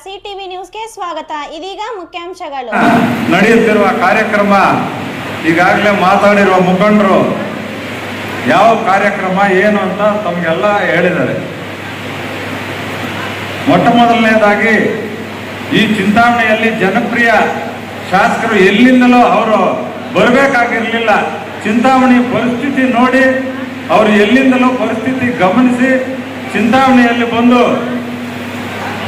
CTV ನ್ಯೂಸ್ಗೆ ಸ್ವಾಗತ. ಇದೀಗ ಮುಖ್ಯಾಂಶಗಳು. ನಡೆಯುತ್ತಿರುವ ಕಾರ್ಯಕ್ರಮ ಈಗಾಗಲೇ ಮಾತಾಡಿರುವ ಮುಖಂಡರು ಯಾವ ಕಾರ್ಯಕ್ರಮ ಏನು ಅಂತ ತಮಗೆಲ್ಲ ಹೇಳಿದ್ದಾರೆ. ಮೊಟ್ಟ ಮೊದಲನೇದಾಗಿ ಈ ಚಿಂತಾಮಣಿಯಲ್ಲಿ ಜನಪ್ರಿಯ ಶಾಸಕರು ಎಲ್ಲಿಂದಲೂ ಅವರು ಬರಬೇಕಾಗಿರಲಿಲ್ಲ. ಚಿಂತಾಮಣಿ ಪರಿಸ್ಥಿತಿ ನೋಡಿ ಅವರು ಎಲ್ಲಿಂದಲೂ ಪರಿಸ್ಥಿತಿ ಗಮನಿಸಿ ಚಿಂತಾಮಣಿಯಲ್ಲಿ ಬಂದು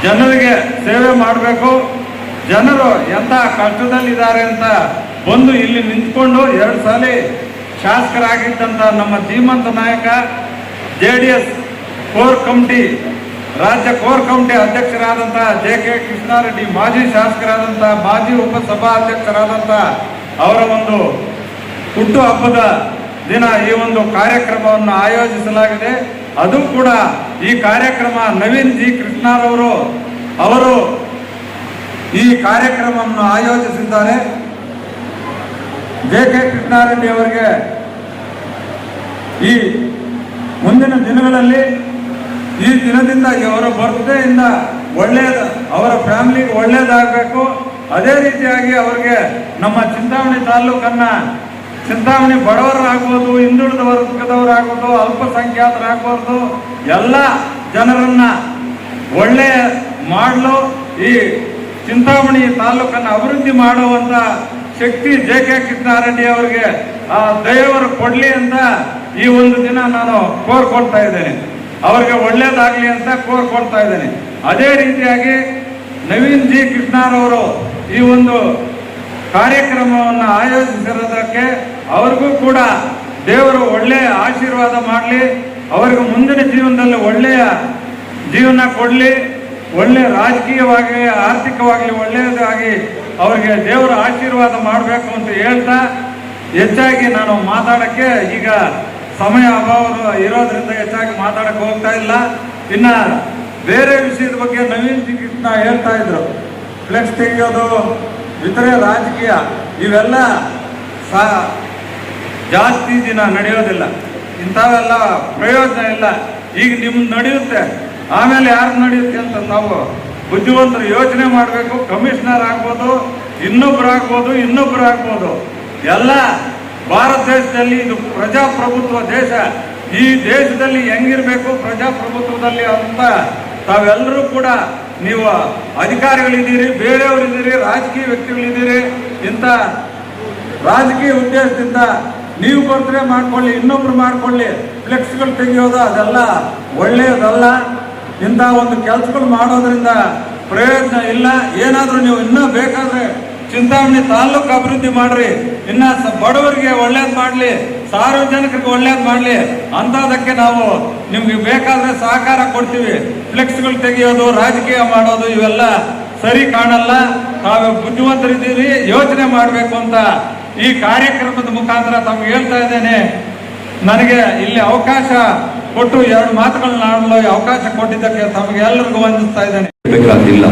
ಜನರಿಗೆ ಸೇವೆ ಮಾಡಬೇಕು, ಜನರು ಎಂಥ ಕಷ್ಟದಲ್ಲಿದ್ದಾರೆ ಅಂತ ಬಂದು ಇಲ್ಲಿ ನಿಂತ್ಕೊಂಡು 2 ಸಾಲ ಶಾಸಕರಾಗಿದ್ದಂಥ ನಮ್ಮ ಧೀಮಂತ ನಾಯಕ JDS ಕೋರ್ ಕಮಿಟಿ ರಾಜ್ಯ ಕೋರ್ ಕಮಿಟಿ ಅಧ್ಯಕ್ಷರಾದಂಥ JK ಕೃಷ್ಣಾರೆಡ್ಡಿ, ಮಾಜಿ ಶಾಸಕರಾದಂಥ ಮಾಜಿ ಉಪಸಭಾಧ್ಯಕ್ಷರಾದಂಥ ಅವರ ಒಂದು ಹುಟ್ಟು ಹಬ್ಬದ ದಿನ ಈ ಒಂದು ಕಾರ್ಯಕ್ರಮವನ್ನು ಆಯೋಜಿಸಲಾಗಿದೆ. ಅದು ಕೂಡ ಈ ಕಾರ್ಯಕ್ರಮ ನವೀನ್ ಜಿ ಕೃಷ್ಣರವರು ಅವರು ಈ ಕಾರ್ಯಕ್ರಮವನ್ನು ಆಯೋಜಿಸಿದ್ದಾರೆ. JK ಕೃಷ್ಣಾರೆಡ್ಡಿ ಅವರಿಗೆ ಈ ಮುಂದಿನ ದಿನಗಳಲ್ಲಿ ಈ ದಿನದಿಂದ ಅವರ ಬರ್ತ್ಡೇಯಿಂದ ಒಳ್ಳೆಯದು, ಅವರ ಫ್ಯಾಮಿಲಿಗೆ ಒಳ್ಳೆಯದಾಗಬೇಕು. ಅದೇ ರೀತಿಯಾಗಿ ಅವರಿಗೆ ನಮ್ಮ ಚಿಂತಾಮಣಿ ತಾಲೂಕನ್ನು, ಚಿಂತಾಮಣಿ ಬಡವರಾಗ್ಬೋದು, ಹಿಂದುಳಿದ ವರ್ಗದವರಾಗ್ಬೋದು, ಅಲ್ಪಸಂಖ್ಯಾತರಾಗ್ಬೋದು, ಎಲ್ಲ ಜನರನ್ನ ಒಳ್ಳೆಯ ಮಾಡಲು ಈ ಚಿಂತಾಮಣಿ ತಾಲೂಕನ್ನು ಅಭಿವೃದ್ಧಿ ಮಾಡುವಂಥ ಶಕ್ತಿ JK ಕೃಷ್ಣಾರೆಡ್ಡಿ ಅವರಿಗೆ ಆ ದೇವರು ಕೊಡಲಿ ಅಂತ ಈ ಒಂದು ದಿನ ನಾನು ಕೋರ್ಕೊಳ್ತಾ ಇದ್ದೇನೆ. ಅವರಿಗೆ ಒಳ್ಳೆಯದಾಗಲಿ ಅಂತ ಕೋರ್ಕೊಳ್ತಾ ಇದ್ದೇನೆ. ಅದೇ ರೀತಿಯಾಗಿ ನವೀನ್ ಜಿ ಕೃಷ್ಣರವರು ಈ ಒಂದು ಕಾರ್ಯಕ್ರಮವನ್ನು ಆಯೋಜಿಸಿರೋದಕ್ಕೆ ಅವ್ರಿಗೂ ಕೂಡ ದೇವರು ಒಳ್ಳೆಯ ಆಶೀರ್ವಾದ ಮಾಡಲಿ, ಅವರಿಗೆ ಮುಂದಿನ ಜೀವನದಲ್ಲಿ ಒಳ್ಳೆಯ ಜೀವನ ಕೊಡಲಿ, ಒಳ್ಳೆಯ ರಾಜಕೀಯವಾಗಿ ಆರ್ಥಿಕವಾಗಿ ಒಳ್ಳೆಯದಾಗಿ ಅವರಿಗೆ ದೇವರ ಆಶೀರ್ವಾದ ಮಾಡಬೇಕು ಅಂತ ಹೇಳ್ತಾ ಹೆಚ್ಚಾಗಿ ನಾನು ಮಾತಾಡೋಕ್ಕೆ ಈಗ ಸಮಯ ಅಭಾವ ಇರೋದ್ರಿಂದ ಹೆಚ್ಚಾಗಿ ಮಾತಾಡಕ್ಕೆ ಹೋಗ್ತಾ ಇಲ್ಲ. ಇನ್ನು ಬೇರೆ ವಿಷಯದ ಬಗ್ಗೆ ನವೀನ್ ಜಿ ಕೃಷ್ಣ ಹೇಳ್ತಾ ಇದ್ರು, ಫ್ಲೆಕ್ಸ್ ತೆಗೆಯೋದು, ಇತರೆ ರಾಜಕೀಯ ಇವೆಲ್ಲ ಜಾಸ್ತಿ ದಿನ ನಡೆಯೋದಿಲ್ಲ, ಇಂಥವೆಲ್ಲ ಪ್ರಯೋಜನ ಇಲ್ಲ. ಈಗ ನಿಮ್ಗೆ ನಡೆಯುತ್ತೆ, ಆಮೇಲೆ ಯಾರು ನಡೆಯುತ್ತೆ ಅಂತ ನಾವು ಬುದ್ಧಿವಂತರು ಯೋಚನೆ ಮಾಡಬೇಕು. ಕಮಿಷನರ್ ಆಗ್ಬೋದು, ಇನ್ನೊಬ್ರು ಆಗ್ಬೋದು. ಎಲ್ಲ ಭಾರತ ದೇಶದಲ್ಲಿ ಇದು ಪ್ರಜಾಪ್ರಭುತ್ವ ದೇಶ. ಈ ದೇಶದಲ್ಲಿ ಹೆಂಗಿರಬೇಕು ಪ್ರಜಾಪ್ರಭುತ್ವದಲ್ಲಿ ಅಂತ ತಾವೆಲ್ಲರೂ ಕೂಡ, ನೀವು ಅಧಿಕಾರಿಗಳಿದ್ದೀರಿ, ಬೇರೆಯವರಿದ್ದೀರಿ, ರಾಜಕೀಯ ವ್ಯಕ್ತಿಗಳಿದ್ದೀರಿ. ಇಂಥ ರಾಜಕೀಯ ಉದ್ದೇಶದಿಂದ ನೀವು ಬರ್ತ್ಡೇ ಮಾಡ್ಕೊಳ್ಳಿ, ಇನ್ನೊಬ್ರು ಮಾಡ್ಕೊಳ್ಳಿ, ಫ್ಲೆಕ್ಸ್ಗಳು ತೆಗೆಯೋದು ಅದೆಲ್ಲ ಒಳ್ಳೆಯದಲ್ಲ. ಇಂಥ ಒಂದು ಕೆಲಸಗಳು ಮಾಡೋದ್ರಿಂದ ಪ್ರಯೋಜನ ಇಲ್ಲ. ಏನಾದರೂ ನೀವು ಇನ್ನೂ ಬೇಕಾದರೆ ಚಿಂತಾಮಣಿ ತಾಲೂಕು ಅಭಿವೃದ್ಧಿ ಮಾಡ್ರಿ, ಇನ್ನು ಬಡವರಿಗೆ ಒಳ್ಳೇದು ಮಾಡಲಿ, ಸಾರ್ವಜನಿಕರಿಗೆ ಒಳ್ಳೇದು ಮಾಡಲಿ, ಅಂಥದಕ್ಕೆ ನಾವು ನಿಮ್ಗೆ ಬೇಕಾದರೆ ಸಹಕಾರ ಕೊಡ್ತೀವಿ. ಫ್ಲೆಕ್ಸ್ಗಳು ತೆಗೆಯೋದು, ರಾಜಕೀಯ ಮಾಡೋದು ಇವೆಲ್ಲ ಸರಿ ಕಾಣಲ್ಲ. ತಾವು ಬುದ್ಧಿವಂತರಿದ್ದೀರಿ, ಯೋಚನೆ ಮಾಡಬೇಕು ಅಂತ ಈ ಕಾರ್ಯಕ್ರಮದ ಮುಖಾಂತರ ತಮ್ಗೆ ಹೇಳ್ತಾ ಇದ್ದೇನೆ. ನನಗೆ ಇಲ್ಲಿ ಅವಕಾಶ ಕೊಟ್ಟು 2 ಮಾತುಗಳನ್ನ ಆಡಲು ಅವಕಾಶ ಕೊಟ್ಟಿದ್ದಕ್ಕೆ ತಮಗೆ ಎಲ್ಲರಿಗೂ ವಂದಿಸ್ತಾ ಇದ್ದೇನೆ. ಬೇಕಾದಿಲ್ಲ.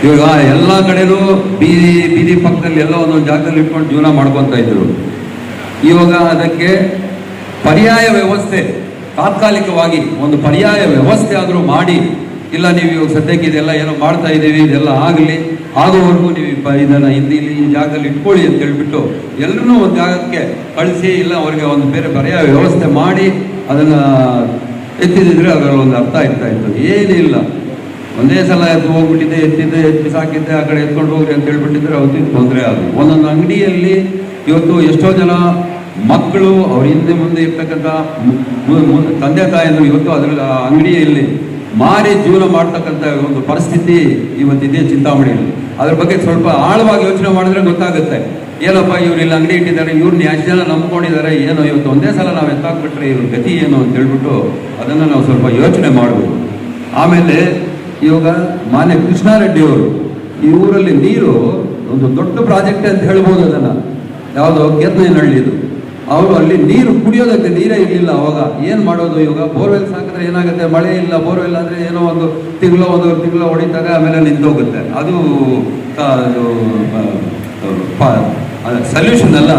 ಇವಾಗ ಎಲ್ಲ ಕಡೆನೂ ಬೀದಿ ಪಕ್ಕದಲ್ಲಿ ಎಲ್ಲ ಒಂದೊಂದು ಜಾಗದಲ್ಲಿ ಇಟ್ಕೊಂಡು ಜೀವನ ಮಾಡ್ಕೊತಾ ಇದ್ರು. ಇವಾಗ ಅದಕ್ಕೆ ಪರ್ಯಾಯ ವ್ಯವಸ್ಥೆ, ತಾತ್ಕಾಲಿಕವಾಗಿ ಒಂದು ಪರ್ಯಾಯ ವ್ಯವಸ್ಥೆ ಆದರೂ ಮಾಡಿ, ಇಲ್ಲ ನೀವು ಇವಾಗ ಸದ್ಯಕ್ಕೆ ಇದೆಲ್ಲ ಏನೋ ಮಾಡ್ತಾ ಇದ್ದೀವಿ, ಇದೆಲ್ಲ ಆಗಲಿ, ಆಗೋವರೆಗೂ ನೀವು ಇದನ್ನು ಇಲ್ಲಿ ಈ ಜಾಗದಲ್ಲಿ ಇಟ್ಕೊಳ್ಳಿ ಅಂತ ಹೇಳ್ಬಿಟ್ಟು ಎಲ್ಲರೂ ಒಂದು ಜಾಗಕ್ಕೆ ಕಳಿಸಿ, ಇಲ್ಲ ಅವ್ರಿಗೆ ಒಂದು ಬೇರೆ ಪರ್ಯಾಯ ವ್ಯವಸ್ಥೆ ಮಾಡಿ ಅದನ್ನು ಎತ್ತಿದ್ರೆ ಅದರ ಒಂದು ಅರ್ಥ ಇರ್ತಾ ಇತ್ತು. ಏನಿಲ್ಲ, ಒಂದೇ ಸಲ ಎತ್ತು ಹೋಗ್ಬಿಟ್ಟಿದೆ, ಎತ್ತಿ ಸಾಕಿದ್ದೆ, ಆ ಕಡೆ ಎತ್ಕೊಂಡು ಹೋಗ್ರಿ ಅಂತ ಹೇಳ್ಬಿಟ್ಟಿದ್ರೆ ಅವತ್ತಿನ ತೊಂದರೆ ಅದು. ಒಂದೊಂದು ಅಂಗಡಿಯಲ್ಲಿ ಇವತ್ತು ಎಷ್ಟೋ ಜನ ಮಕ್ಕಳು ಅವ್ರ ಹಿಂದೆ ಮುಂದೆ ಇರ್ತಕ್ಕಂಥ ತಂದೆ ತಾಯಿಯನ್ನು ಇವತ್ತು ಅದರ ಅಂಗಡಿಯಲ್ಲಿ ಮಾರಿ ಜೀವನ ಮಾಡ್ತಕ್ಕಂಥ ಒಂದು ಪರಿಸ್ಥಿತಿ ಇವತ್ತಿದೆ ಚಿಂತಾಮಣಿಯಲ್ಲಿ. ಅದ್ರ ಬಗ್ಗೆ ಸ್ವಲ್ಪ ಆಳವಾಗಿ ಯೋಚನೆ ಮಾಡಿದ್ರೆ ಗೊತ್ತಾಗುತ್ತೆ. ಏನಪ್ಪ ಇವ್ರು ಇಲ್ಲಿ ಅಂಗಡಿ ಇಟ್ಟಿದ್ದಾರೆ, ಇವ್ರನ್ನ ಎಷ್ಟು ಜನ ನಂಬ್ಕೊಂಡಿದ್ದಾರೆ, ಏನೋ ಇವತ್ತು ಒಂದೇ ಸಲ ನಾವು ಎತ್ತಾಕ್ಬಿಟ್ರೆ ಇವ್ರ ಗತಿ ಏನು ಅಂತ ಹೇಳ್ಬಿಟ್ಟು ಅದನ್ನು ನಾವು ಸ್ವಲ್ಪ ಯೋಚನೆ ಮಾಡಬೇಕು. ಆಮೇಲೆ ಇವಾಗ ಮಾನ್ಯ ಕೃಷ್ಣಾರೆಡ್ಡಿ ಅವರು ಈ ಊರಲ್ಲಿ ನೀರು ಒಂದು ದೊಡ್ಡ ಪ್ರಾಜೆಕ್ಟ್ ಅಂತ ಹೇಳ್ಬೋದು. ಅದನ್ನು ಯಾವುದೋ ಕೆತ್ತನಹಳ್ಳಿದು, ಅವರು ಅಲ್ಲಿ ನೀರು ಕುಡಿಯೋದಕ್ಕೆ ನೀರೇ ಇರಲಿಲ್ಲ. ಅವಾಗ ಏನು ಮಾಡೋದು? ಇವಾಗ ಬೋರ್ವೆಲ್ ಸಾಕಿದ್ರೆ ಏನಾಗುತ್ತೆ, ಮಳೆ ಇಲ್ಲ, ಬೋರ್ವೆಲ್ ಅಂದರೆ ಏನೋ ಒಂದು ಒಂದೂವರೆ ತಿಂಗಳು ಹೊಡಿತಾಗ ಆಮೇಲೆ ನಿಂತೋಗುತ್ತೆ. ಅದು ಸೊಲ್ಯೂಷನ್ ಅಲ್ಲ.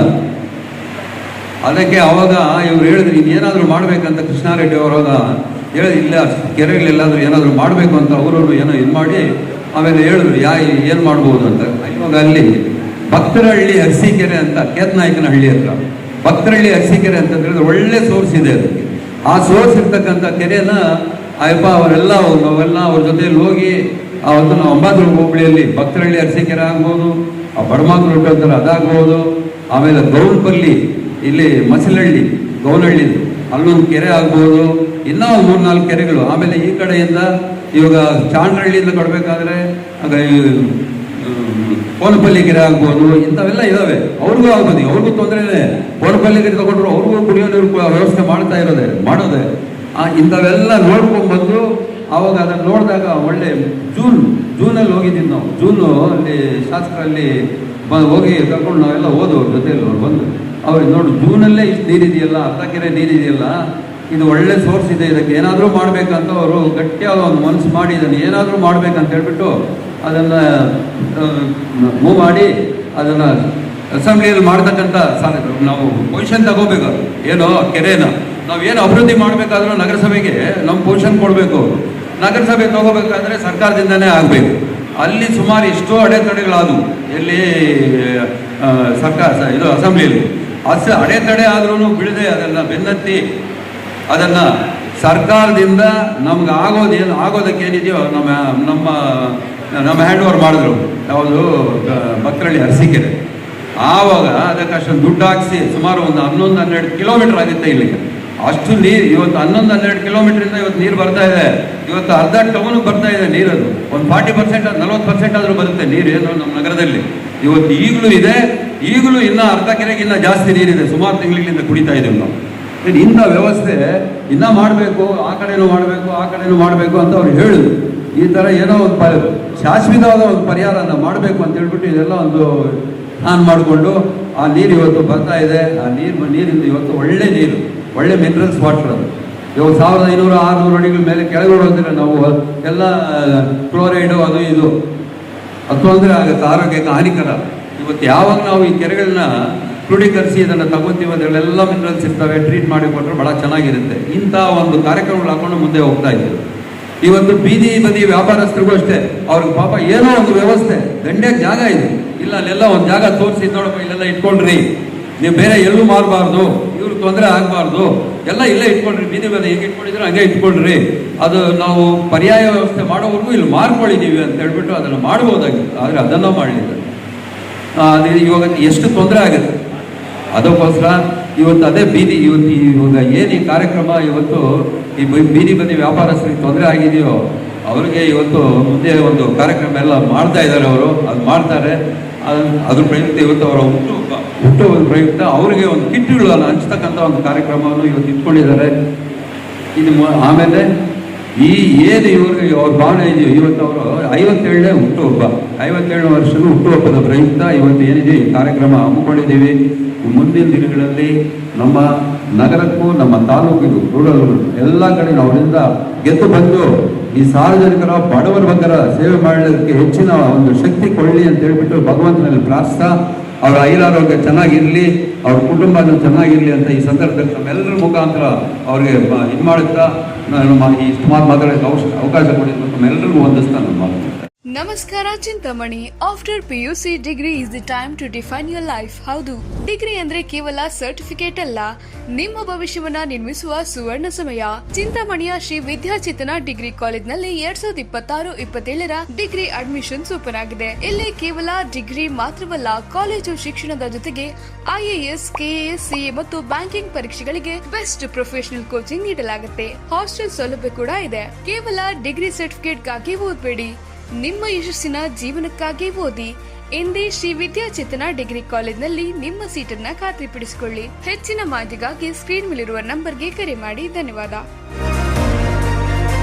ಅದಕ್ಕೆ ಅವಾಗ ಇವ್ರು ಹೇಳಿದ್ರು ಇನ್ನೇನಾದರೂ ಮಾಡಬೇಕಂತ ಕೃಷ್ಣಾರೆಡ್ಡಿ ಅವರಾಗ ಹೇಳಿ, ಇಲ್ಲ ಕೆರೆಗಳೆಲ್ಲಾದರೂ ಏನಾದರೂ ಮಾಡಬೇಕು ಅಂತ ಅವರು ಏನೋ ಇದು ಮಾಡಿ ಆಮೇಲೆ ಹೇಳಿದ್ರು ಏನು ಮಾಡ್ಬೋದು ಅಂತ. ಇವಾಗ ಅಲ್ಲಿ ಭಕ್ತರಹಳ್ಳಿ ಅರಸೀಕೆರೆ ಅಂತ ಕೇತನಾಯಕನಹಳ್ಳಿ ಹತ್ರ ಭಕ್ತರಹಳ್ಳಿ ಅರಸೀಕೆರೆ ಅಂತ ಹೇಳಿದ್ರೆ ಒಳ್ಳೆ ಸೋರ್ಸ್ ಇದೆ ಅದಕ್ಕೆ. ಆ ಸೋರ್ಸ್ ಇರ್ತಕ್ಕಂಥ ಕೆರೆನ ಅಯ್ಯಪ್ಪ ನಾವೆಲ್ಲ ಅವ್ರ ಜೊತೆಯಲ್ಲಿ ಹೋಗಿ ಅವತ್ತು ನಾವು ಅಂಬಾದ್ರಿ ಹೋಬಳಿಯಲ್ಲಿ ಭಕ್ತರಹಳ್ಳಿ ಅರಸೀಕೆರೆ ಆಗ್ಬೋದು, ಆ ಬಡಮಾಕ್ರು ಅಂತಾರೆ ಅದಾಗ್ಬೋದು, ಆಮೇಲೆ ಗೌನಪಲ್ಲಿ ಇಲ್ಲಿ ಮಸಲಹಳ್ಳಿ ಗೌನಹಳ್ಳಿದು ಅಲ್ಲೊಂದು ಕೆರೆ ಆಗ್ಬೋದು, ಇನ್ನೂ ಒಂದು 3-4 ಕೆರೆಗಳು. ಆಮೇಲೆ ಈ ಕಡೆಯಿಂದ ಇವಾಗ ಚಾಂಡ್ರಹಳ್ಳಿಯಿಂದ ಕೊಡಬೇಕಾದ್ರೆ ಕೋನಪಲ್ಲಿ ಕೆರೆ ಆಗ್ಬೋದು, ಇಂಥವೆಲ್ಲ ಇದಾವೆ. ಅವ್ರಿಗೂ ಆಗ್ಬೋದು, ಅವ್ರಿಗೂ ತೊಂದರೆನೇ. ಕೋನಪಲ್ಲಿ ಕೆರೆ ತಗೊಂಡ್ರು ಅವ್ರಿಗೂ ಕುಡಿಯೋ ನೀರು ವ್ಯವಸ್ಥೆ ಮಾಡೋದೆ ಇಂಥವೆಲ್ಲ ನೋಡ್ಕೊಂಡ್ಬಂದು ಅವಾಗ ಅದನ್ನು ನೋಡಿದಾಗ ಒಳ್ಳೆ ಜೂನಲ್ಲಿ ಹೋಗಿದ್ದೀವಿ ನಾವು. ಅಲ್ಲಿ ಶಾಸಕರಲ್ಲಿ ಹೋಗಿ ಕರ್ಕೊಂಡು ನಾವೆಲ್ಲ ಹೋದವ್ರ ಜೊತೆಯಲ್ಲಿ ಅವ್ರು ಬಂದು ಅವ್ರಿಗೆ ನೋಡಿ ಜೂನಲ್ಲೇ ಇಷ್ಟು ನೀರಿದೆಯಲ್ಲ, ಅರ್ಧ ಕೆರೆ ನೀರಿದೆಯಲ್ಲ, ಇದು ಒಳ್ಳೆ ಸೋರ್ಸ್ ಇದೆ, ಇದಕ್ಕೆ ಏನಾದರೂ ಮಾಡಬೇಕಂತ ಅವರು ಗಟ್ಟಿಯಾದ ಒಂದು ಮನಸ್ಸು ಮಾಡಿ ಇದನ್ನು ಏನಾದರೂ ಮಾಡಬೇಕಂತ ಹೇಳ್ಬಿಟ್ಟು ಅದನ್ನು ಮೂವ್ ಮಾಡಿ ಅದನ್ನು ಅಸೆಂಬ್ಲಿಯಲ್ಲಿ ಮಾಡ್ತಕ್ಕಂಥ ನಾವು ಪೊಸಿಷನ್ ತಗೋಬೇಕು. ಏನೋ ಕೆರೆನ ನಾವೇನು ಅಭಿವೃದ್ಧಿ ಮಾಡಬೇಕಾದ್ರೂ ನಗರಸಭೆಗೆ ನಮ್ಮ ಪೊಸಿಷನ್ ಕೊಡಬೇಕು. ನಗರಸಭೆ ತಗೋಬೇಕಾದ್ರೆ ಸರ್ಕಾರದಿಂದನೇ ಆಗಬೇಕು. ಅಲ್ಲಿ ಸುಮಾರು ಎಷ್ಟೋ ಅಡೆತಡೆಗಳಾದವು ಎಲ್ಲಿ ಇದು ಅಸೆಂಬ್ಲಿಯಲ್ಲಿ. ಅಡೆತಡೆ ಆದ್ರೂ ಬಿಡದೆ ಅದನ್ನು ಬೆನ್ನತ್ತಿ ಅದನ್ನು ಸರ್ಕಾರದಿಂದ ನಮ್ಗೆ ಆಗೋದಕ್ಕೇನಿದೆಯೋ ನಮ್ಮ ಹ್ಯಾಂಡ್ ಓವರ್ ಮಾಡಿದ್ರು. ಯಾವುದು ಭಕ್ತರಹಳ್ಳಿ ಅರಸೀಕೆರೆ. ಆವಾಗ ಅದಕ್ಕೆ ಅಷ್ಟೊಂದು ದುಡ್ಡು ಹಾಕಿಸಿ ಸುಮಾರು ಒಂದು 11-12 ಕಿಲೋಮೀಟರ್ ಆಗುತ್ತೆ ಇಲ್ಲಿಗೆ. ಅಷ್ಟು ನೀರು ಇವತ್ತು 11-12 ಕಿಲೋಮೀಟ್ರಿಂದ ಇವತ್ತು ನೀರು ಬರ್ತಾ ಇದೆ. ಇವತ್ತು ಅರ್ಧ ಟೌನಿಗೆ ಬರ್ತಾ ಇದೆ ನೀರದು. ಒಂದು 40% 40% ಆದರೂ ಬರುತ್ತೆ ನೀರು ಏನು ನಮ್ಮ ನಗರದಲ್ಲಿ. ಇವತ್ತು ಈಗಲೂ ಇದೆ, ಈಗಲೂ ಇನ್ನೂ ಅರ್ಧ ಕೆರೆಗೆ ಇನ್ನೂ ಜಾಸ್ತಿ ನೀರಿದೆ. ಸುಮಾರು ತಿಂಗಳಿಂದ ಕುಡಿತಾ ಇದ್ದೀವಿ ನಾವು. ಇಂಥ ವ್ಯವಸ್ಥೆ ಇನ್ನೂ ಮಾಡಬೇಕು, ಆ ಕಡೆನೂ ಮಾಡಬೇಕು ಅಂತ ಅವ್ರು ಹೇಳಿದ್ರು. ಈ ಥರ ಏನೋ ಒಂದು ಶಾಶ್ವತವಾದ ಒಂದು ಪರಿಹಾರನ ಮಾಡಬೇಕು ಅಂತ ಹೇಳ್ಬಿಟ್ಟು ಇದೆಲ್ಲ ಒಂದು ನಾನು ಮಾಡಿಕೊಂಡು ಆ ನೀರು ಇವತ್ತು ಬರ್ತಾ ಇದೆ. ಆ ನೀರಿಂದ ಇವತ್ತು ಒಳ್ಳೆ ಮಿನರಲ್ಸ್ ವಾಟರ್ ಅದು. ಇವಾಗ 1500-600 ಅಡಿಗಳ ಮೇಲೆ ಕೆಳಗಡೆ ಹೋದ್ರೆ ನಾವು ಎಲ್ಲ ಕ್ಲೋರೈಡು ಅದು ಇದು ತೊಂದರೆ ಆಗುತ್ತೆ, ಆರೋಗ್ಯಕ್ಕೆ ಹಾನಿಕರ. ಇವತ್ತು ಯಾವಾಗ ನಾವು ಈ ಕೆರೆಗಳನ್ನ ಕ್ರೋಢೀಕರಿಸಿ ಇದನ್ನು ತಗೋತೀವಿ ಅದರಲ್ಲೆಲ್ಲ ಮಿನರಲ್ಸ್ ಇರ್ತವೆ, ಟ್ರೀಟ್ ಮಾಡಿ ಕೊಟ್ಟರೆ ಭಾಳ ಚೆನ್ನಾಗಿರುತ್ತೆ. ಇಂಥ ಒಂದು ಕಾರ್ಯಕ್ರಮಗಳು ಹಾಕೊಂಡು ಮುಂದೆ ಹೋಗ್ತಾ ಇದ್ದೀವಿ. ಇವತ್ತು ಬೀದಿ ವ್ಯಾಪಾರಸ್ಥರಿಗೂ ಅಷ್ಟೇ, ಅವ್ರಿಗೆ ಪಾಪ ಏನೋ ಒಂದು ವ್ಯವಸ್ಥೆ ದಂಡ್ಯಕ್ಕೆ ಜಾಗ ಇದೆ, ಇಲ್ಲ ಅಲ್ಲೆಲ್ಲ ಒಂದು ಜಾಗ ತೋರಿಸಿ ನೋಡಪ್ಪ ಇಲ್ಲೆಲ್ಲ ಇಟ್ಕೊಂಡ್ರಿ, ನೀವು ಬೇರೆ ಎಲ್ಲೂ ಮಾರಬಾರ್ದು, ಇವ್ರಿಗೆ ತೊಂದರೆ ಆಗಬಾರ್ದು, ಎಲ್ಲ ಇಲ್ಲೇ ಇಟ್ಕೊಂಡ್ರಿ, ಬೀದಿ ಹೇಗೆ ಇಟ್ಕೊಂಡಿದ್ರೆ ಹಂಗೆ ಇಟ್ಕೊಂಡ್ರಿ, ಅದು ನಾವು ಪರ್ಯಾಯ ವ್ಯವಸ್ಥೆ ಮಾಡೋವರೆಗೂ ಇಲ್ಲಿ ಮಾರ್ಕೊಂಡಿದ್ದೀವಿ ಅಂತ ಹೇಳ್ಬಿಟ್ಟು ಅದನ್ನು ಮಾಡ್ಬೋದಾಗಿತ್ತು. ಆದರೆ ಅದನ್ನು ಮಾಡಲಿಲ್ಲ. ಅದು ಇವಾಗ ಎಷ್ಟು ತೊಂದರೆ ಆಗುತ್ತೆ. ಅದಕ್ಕೋಸ್ಕರ ಇವತ್ತು ಅದೇ ಇವಾಗ ಏನು ಈ ಕಾರ್ಯಕ್ರಮ ಇವತ್ತು ಈ ಬೀದಿ ವ್ಯಾಪಾರಸ್ಥರಿಗೆ ತೊಂದರೆ ಆಗಿದೆಯೋ ಅವರಿಗೆ ಇವತ್ತು ಮುಂದೆ ಒಂದು ಕಾರ್ಯಕ್ರಮ ಎಲ್ಲ ಮಾಡ್ತಾ ಇದ್ದಾರೆ. ಅವರು ಅದು ಮಾಡ್ತಾರೆ. ಅದ್ರ ಪ್ರಯುಕ್ತ ಇವತ್ತು ಅವರ ಹುಟ್ಟುಹಬ್ಬದ ಪ್ರಯುಕ್ತ ಅವರಿಗೆ ಒಂದು ಕಿಟ್ಗಳನ್ನು ಹಂಚ್ತಕ್ಕಂಥ ಒಂದು ಕಾರ್ಯಕ್ರಮವನ್ನು ಇವತ್ತು ಇಟ್ಕೊಂಡಿದ್ದಾರೆ. ಆಮೇಲೆ ಏನು ಇವ್ರಿಗೆ ಅವ್ರ ಭಾವನೆ ಇದೆಯೋ ಇವತ್ತು ಅವರು 57ನೇ ಹುಟ್ಟುಹಬ್ಬ, 57 ವರ್ಷದ ಹುಟ್ಟುಹಬ್ಬದ ಪ್ರಯುಕ್ತ ಇವತ್ತು ಏನಿದೆ ಈ ಕಾರ್ಯಕ್ರಮ ಹಮ್ಮಿಕೊಂಡಿದ್ದೀವಿ. ಮುಂದಿನ ದಿನಗಳಲ್ಲಿ ನಮ್ಮ ನಗರಕ್ಕೂ ನಮ್ಮ ತಾಲೂಕಿಗೂ ರೂರಲ್ ಎಲ್ಲ ಕಡೆ ಅವರಿಂದ ಗೆದ್ದು ಬಂದು ಈ ಸಾರ್ವಜನಿಕರ ಬಡವರ ಬಗ್ಗೆ ಸೇವೆ ಮಾಡಲಿಕ್ಕೆ ಹೆಚ್ಚಿನ ಒಂದು ಶಕ್ತಿ ಕೊಡಲಿ ಅಂತ ಹೇಳ್ಬಿಟ್ಟು ಭಗವಂತನಲ್ಲಿ ಪ್ರಾರ್ಥಿಸ್ತಾ ಅವರ ಐರಾರೋಗ್ಯ ಚೆನ್ನಾಗಿರಲಿ, ಅವ್ರ ಕುಟುಂಬ ಚೆನ್ನಾಗಿರಲಿ ಅಂತ ಈ ಸಂದರ್ಭದಲ್ಲಿ ನಮ್ಮೆಲ್ಲರ ಮುಖಾಂತರ ಅವ್ರಿಗೆ ಇದು ಮಾಡುತ್ತಾ ನಮ್ಮ ಈ ಸುಮಾರು ಮಾತಾಡೋಕ್ಕೆ ಅವಕಾಶ ಕೊಡಿದ್ದು ನಮ್ಮೆಲ್ಲರಿಗೂ ವಂದಿಸ್ತಾ ನಮ್ಮ ನಮಸ್ಕಾರ Chintamani. After PUC degree is the time to define your life. ಹೌದು, ಡಿಗ್ರಿ ಅಂದ್ರೆ ಕೇವಲ ಸರ್ಟಿಫಿಕೇಟ್ ಅಲ್ಲ, ನಿಮ್ಮ ಭವಿಷ್ಯವನ್ನ ನಿರ್ಮಿಸುವ ಸುವರ್ಣ ಸಮಯ. ಚಿಂತಾಮಣಿಯ ಶ್ರೀ ವಿದ್ಯಾಚೇತನ ಡಿಗ್ರಿ ಕಾಲೇಜ್ನಲ್ಲಿ 2026-27ರ ಡಿಗ್ರಿ ಅಡ್ಮಿಷನ್ಸ್ ಓಪನ್ ಆಗಿದೆ. ಇಲ್ಲಿ ಕೇವಲ ಡಿಗ್ರಿ ಮಾತ್ರವಲ್ಲ, ಕಾಲೇಜು ಶಿಕ್ಷಣದ ಜೊತೆಗೆ IAS, KAS, CA ಮತ್ತು ಬ್ಯಾಂಕಿಂಗ್ ಪರೀಕ್ಷೆಗಳಿಗೆ ಬೆಸ್ಟ್ ಪ್ರೊಫೆಷನಲ್ ಕೋಚಿಂಗ್ ನೀಡಲಾಗುತ್ತೆ. ಹಾಸ್ಟೆಲ್ ಸೌಲಭ್ಯ ಕೂಡ ಇದೆ. ಕೇವಲ ಡಿಗ್ರಿ ಸರ್ಟಿಫಿಕೇಟ್ಗಾಗಿ ಓದಬೇಡಿ, ನಿಮ್ಮ ಯಶಸ್ಸಿನ ಜೀವನಕ್ಕಾಗಿ ಓದಿ. ಎಂದೇ ಶ್ರೀ ವಿದ್ಯಾಚೇತನ ಡಿಗ್ರಿ ಕಾಲೇಜ್ನಲ್ಲಿ ನಿಮ್ಮ ಸೀಟನ್ನ ಖಾತ್ರಿಪಡಿಸಿಕೊಳ್ಳಿ. ಹೆಚ್ಚಿನ ಮಾಹಿತಿಗಾಗಿ ಸ್ಕ್ರೀನ್ ಮೇಲಿರುವ ನಂಬರ್ಗೆ ಕರೆ ಮಾಡಿ. ಧನ್ಯವಾದ.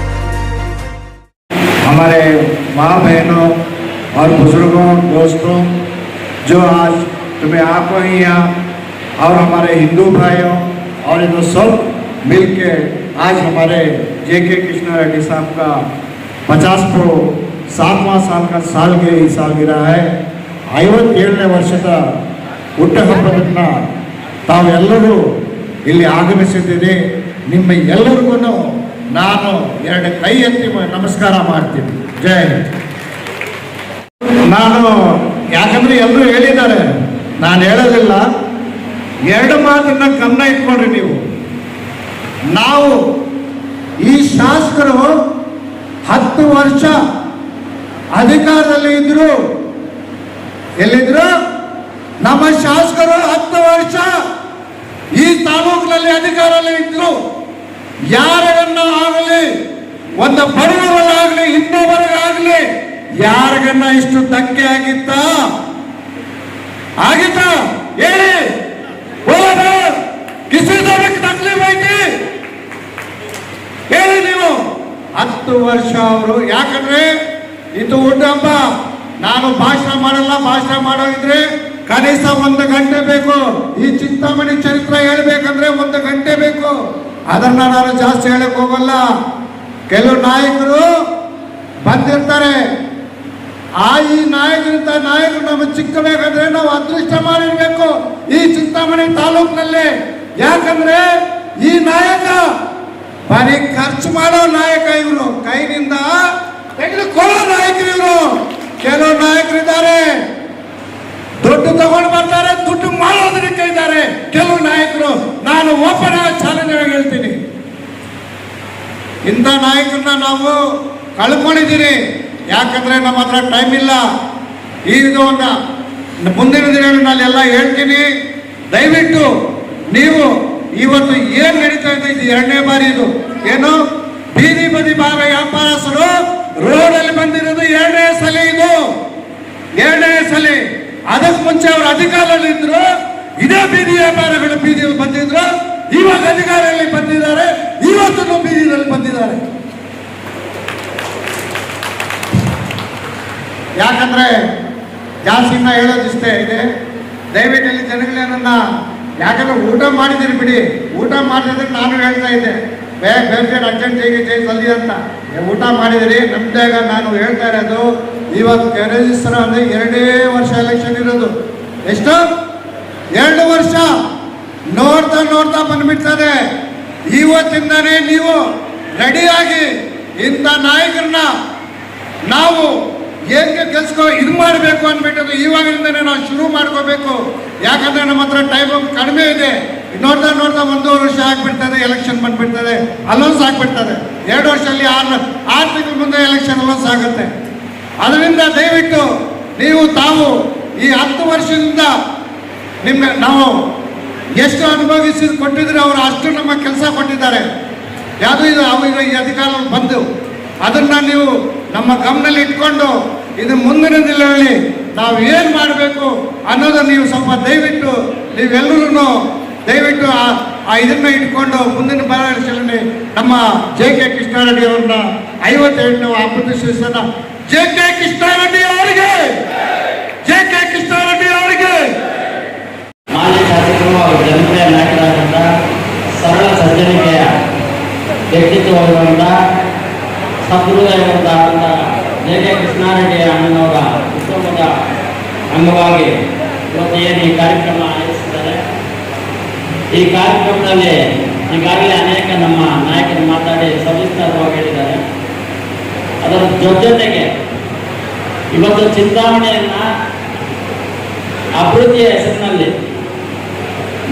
हमारे माँ बहनों और बुजुर्गों दोस्तों जो आज तुम्हें आपको ही यहाँ और हमारे हिंदू भाइयों और इधर सब मिलके आज हमारे JK कृष्णा रेड्डी साहब का 57वां साल का सालगिरह है. 57ನೇ ವರ್ಷದ ಹುಟ್ಟುಹಬ್ಬದನ್ನ ತಾವೆಲ್ಲರೂ ಇಲ್ಲಿ ಆಗಮಿಸಿದ್ದೀರಿ. ನಿಮ್ಮ ಎಲ್ಲರಿಗೂ ನಾನು 2 ಕೈ ಎತ್ತಿ ನಮಸ್ಕಾರ ಮಾಡ್ತೀನಿ. ಜೈ ಹಿಂದ್. ನಾನು ಯಾಕಂದ್ರೆ ಎಲ್ಲರೂ ಹೇಳಿದ್ದಾರೆ, ನಾನು ಹೇಳೋದಿಲ್ಲ. ಎರಡು ಮಾತನ್ನ ಗಮನ ಇಟ್ಕೊಂಡ್ರಿ ನೀವು. ನಾವು ಈ ಶಾಸಕರು 10 ವರ್ಷ ಅಧಿಕಾರದಲ್ಲಿ ಇದ್ರು. ಎಲ್ಲಿದ್ರು? ನಮ್ಮ ಶಾಸಕರು 10 ವರ್ಷ ಈ ತಾಲೂಕಿನಲ್ಲಿ ಅಧಿಕಾರದಲ್ಲಿ ಇದ್ರು. ಯಾರನ್ನ ಆಗಲಿ, ಒಂದು ಬಡವರಾಗಲಿ ಇನ್ನೊಬ್ಬರಿಗಾಗಲಿ ಯಾರಿಗನ್ನ ಇಷ್ಟು ಧಕ್ಕೆ ಆಗಿತ್ತಾ? ಹೇಳಿ, ಕಿಸಿ ತಕ್ಲೀಫ್ ಐತಿ ಹೇಳಿ ನೀವು. 10 ವರ್ಷ ಅವರು, ಯಾಕಂದ್ರೆ ಇದು ಊಟ ಹಬ್ಬ. ನಾನು ಭಾಷಣ ಮಾಡಲ್ಲ, ಭಾಷಣ ಮಾಡೋದಿದ್ರೆ ಕನಿಷ್ಠ 1 ಗಂಟೆ ಬೇಕು. ಈ ಚಿಂತಾಮಣಿ ಚರಿತ್ರೆ ಹೇಳ್ಬೇಕಂದ್ರೆ 1 ಗಂಟೆ ಬೇಕು. ಅದನ್ನ ನಾನು ಜಾಸ್ತಿ ಹೇಳಕ್ ಹೋಗಲ್ಲ. ಕೆಲವು ನಾಯಕರು ಬಂದಿರ್ತಾರೆ. ಈ ನಾಯಕರು ನಮಗೆ ಸಿಕ್ಕಬೇಕಂದ್ರೆ ನಾವು ಅದೃಷ್ಟ ಮಾಡಿರ್ಬೇಕು ಈ ಚಿಂತಾಮಣಿ ತಾಲೂಕಿನಲ್ಲಿ. ಯಾಕಂದ್ರೆ ಈ ನಾಯಕ ಬರೀ ಖರ್ಚು ಮಾಡೋ ನಾಯಕ, ಇವರು ಕೈನಿಂದ ತೆಗೆದುಕೊಳ್ಳೋ ನಾಯಕರು ಇವರು. ಕೆಲವು ನಾಯಕರಿದ್ದಾರೆ ದುಡ್ಡು ತಗೊಂಡು ಬರ್ತಾರೆ, ದುಡ್ಡು ಮಾಡೋದಕ್ಕೆ ಇದ್ದಾರೆ ಕೆಲವು ನಾಯಕರು. ನಾನು ಓಪನ್ ಚಾಲೆಂಜ್ ಹೇಳ್ತೀನಿ, ಇಂಥ ನಾಯಕರನ್ನ ನಾವು ಕಳ್ಕೊಂಡಿದ್ದೀರಿ. ಯಾಕಂದ್ರೆ ನಮ್ಮ ಹತ್ರ ಟೈಮ್ ಇಲ್ಲ. ಇದು ಒಂದು ಮುಂದಿನ ದಿನಗಳಲ್ಲಿ ಎಲ್ಲ ಹೇಳ್ತೀನಿ. ದಯವಿಟ್ಟು ನೀವು ಇವತ್ತು ಏನ್ ನಡೀತಾ ಇದೆ, ಇದು 2ನೇ ಬಾರಿ. ಇದು ಏನು ಬೀದಿ ಬದಿ ವ್ಯಾಪಾರಸ್ಥರು ರೋಡಲ್ಲಿ ಬಂದಿರೋದು 2ನೇ ಸಲ. ಇದು 2ನೇ ಸಲ. ಅದಕ್ಕೆ ಮುಂಚೆ ಅವರು ಅಧಿಕಾರದಲ್ಲಿ ಇದ್ರು, ಇದೇ ಬೀದಿ ವ್ಯಾಪಾರಗಳು ಬೀದಿಯಲ್ಲಿ ಬಂದಿದ್ರು. ಇವಾಗ ಅಧಿಕಾರದಲ್ಲಿ ಬಂದಿದ್ದಾರೆ, ಇವತ್ತು ಬೀದಿಯಲ್ಲಿ ಬಂದಿದ್ದಾರೆ. ಯಾಕಂದ್ರೆ ಜಾಸ್ತಿ ಹೇಳೋದಿಷ್ಟೇ ಇದೆ. ದಯವಿಟ್ಟು ಇಲ್ಲಿ ಜನಗಳೇನನ್ನ, ಯಾಕಂದ್ರೆ ಊಟ ಮಾಡಿದಿರಿ ಬಿಡಿ, ಊಟ ಮಾಡಿದ್ರೆ ನಾನು ಹೇಳ್ತಾ ಇದ್ದೆ ಬೇರೆ ಅರ್ಜೆಂಟ್ ಹೇಗೆ ಜಲ್ದಿ ಅಂತ. ಊಟ ಮಾಡಿದಿರಿ ನಮ್ದಾಗ. ನಾನು ಹೇಳ್ತಾ ಇರೋದು ಇವತ್ತು ರಿಜಿಸ್ಟರ್ ಅಂದ್ರೆ 2 ವರ್ಷ ಎಲೆಕ್ಷನ್ ಇರೋದು. ಎಷ್ಟು? 2 ವರ್ಷ. ನೋಡ್ತಾ ಬಂದ್ಬಿಡ್ತಾರೆ. ಇವತ್ತಿಂದಾನೇ ನೀವು ರೆಡಿಯಾಗಿ ಇಂಥ ನಾಯಕರನ್ನ ನಾವು ಹೇಗೆ ಇದು ಮಾಡಬೇಕು ಅಂದ್ಬಿಟ್ಟು ಇವಾಗಿಂದನೇ ನಾವು ಶುರು ಮಾಡ್ಕೋಬೇಕು. ಯಾಕಂದ್ರೆ ನಮ್ಮ ಹತ್ರ ಟೈಮ್ ಕಡಿಮೆ ಇದೆ. ನೋಡ್ತಾ 1.5 ವರ್ಷ ಆಗ್ಬಿಡ್ತದೆ, ಎಲೆಕ್ಷನ್ ಬಂದ್ಬಿಡ್ತದೆ, ಅಲೌನ್ಸ್ ಆಗ್ಬಿಡ್ತದೆ. 2 ವರ್ಷದಲ್ಲಿ 6 ತಿಂಗಳ ಮುಂದೆ ಎಲೆಕ್ಷನ್ ಅಲೌನ್ಸ್ ಆಗುತ್ತೆ. ಅದರಿಂದ ದಯವಿಟ್ಟು ತಾವು ಈ 10 ವರ್ಷದಿಂದ ನಾವು ಎಷ್ಟು ಅನುಭವಿಸಿ ಕೊಟ್ಟಿದ್ರೆ ಅವರು ಅಷ್ಟು ನಮ್ಮ ಕೆಲಸ ಕೊಟ್ಟಿದ್ದಾರೆ. ಯಾವುದು ಇದು ಅವರು ಈ ಅಧಿಕಾರದಲ್ಲಿ ಬಂದು ಅದನ್ನ ನೀವು ನಮ್ಮ ಗಮನದಲ್ಲಿ ಇಟ್ಕೊಂಡು ಇದು ಮುಂದಿನ ದಿನಗಳಲ್ಲಿ ನಾವು ಏನು ಮಾಡಬೇಕು ಅನ್ನೋದನ್ನು ನೀವು ಸ್ವಲ್ಪ ದಯವಿಟ್ಟು ನೀವೆಲ್ಲರೂ ದಯವಿಟ್ಟು ಇದನ್ನ ಇಟ್ಕೊಂಡು ಮುಂದಿನ ಬಾರಿಯಲ್ಲಿ ನಮ್ಮ JK ಕೃಷ್ಣಾರೆಡ್ಡಿ ಅವ್ರನ್ನ 57ನೇ ಅಪ್ರತಿಷ್ಠಿಸೋಣ. JK ಕೃಷ್ಣಾರೆಡ್ಡಿ ಅವರಿಗೆ, JK ಕೃಷ್ಣಾರೆಡ್ಡಿ ಅವರಿಗೆ. ಮಾಜಿ ಶಾಸಕರು ಹಾಗೂ ಜನಪ್ರಿಯ ನಾಯಕರಾದಂಥ ಸರಳ ಸಜ್ಜನಿಕೆಯ ವ್ಯಕ್ತಿತ್ವವಿರುವಂಥ ಸಹೃದಯವಂತಾದಂಥ JK ಕೃಷ್ಣಾರೆಡ್ಡಿ ಅಣ್ಣನವರ ಹುಟ್ಟುಹಬ್ಬದ ಅಂಗವಾಗಿ ಇವತ್ತು ಏನು ಈ ಕಾರ್ಯಕ್ರಮ ಆಯೋಜಿಸಿದ್ದಾರೆ. ಈ ಕಾರ್ಯಕ್ರಮದಲ್ಲಿ ಈಗಾಗಲೇ ಅನೇಕ ನಮ್ಮ ನಾಯಕರು ಮಾತಾಡಿ ಸವಿಸ್ತಾರವಾಗಿ ಹೇಳಿದ್ದಾರೆ. ಅದರ ಜೊತೆಗೆ ಇವತ್ತು ಚಿಂತಾಮಣಿಯನ್ನು ಅಭಿವೃದ್ಧಿಯ ಹೆಸರಿನಲ್ಲಿ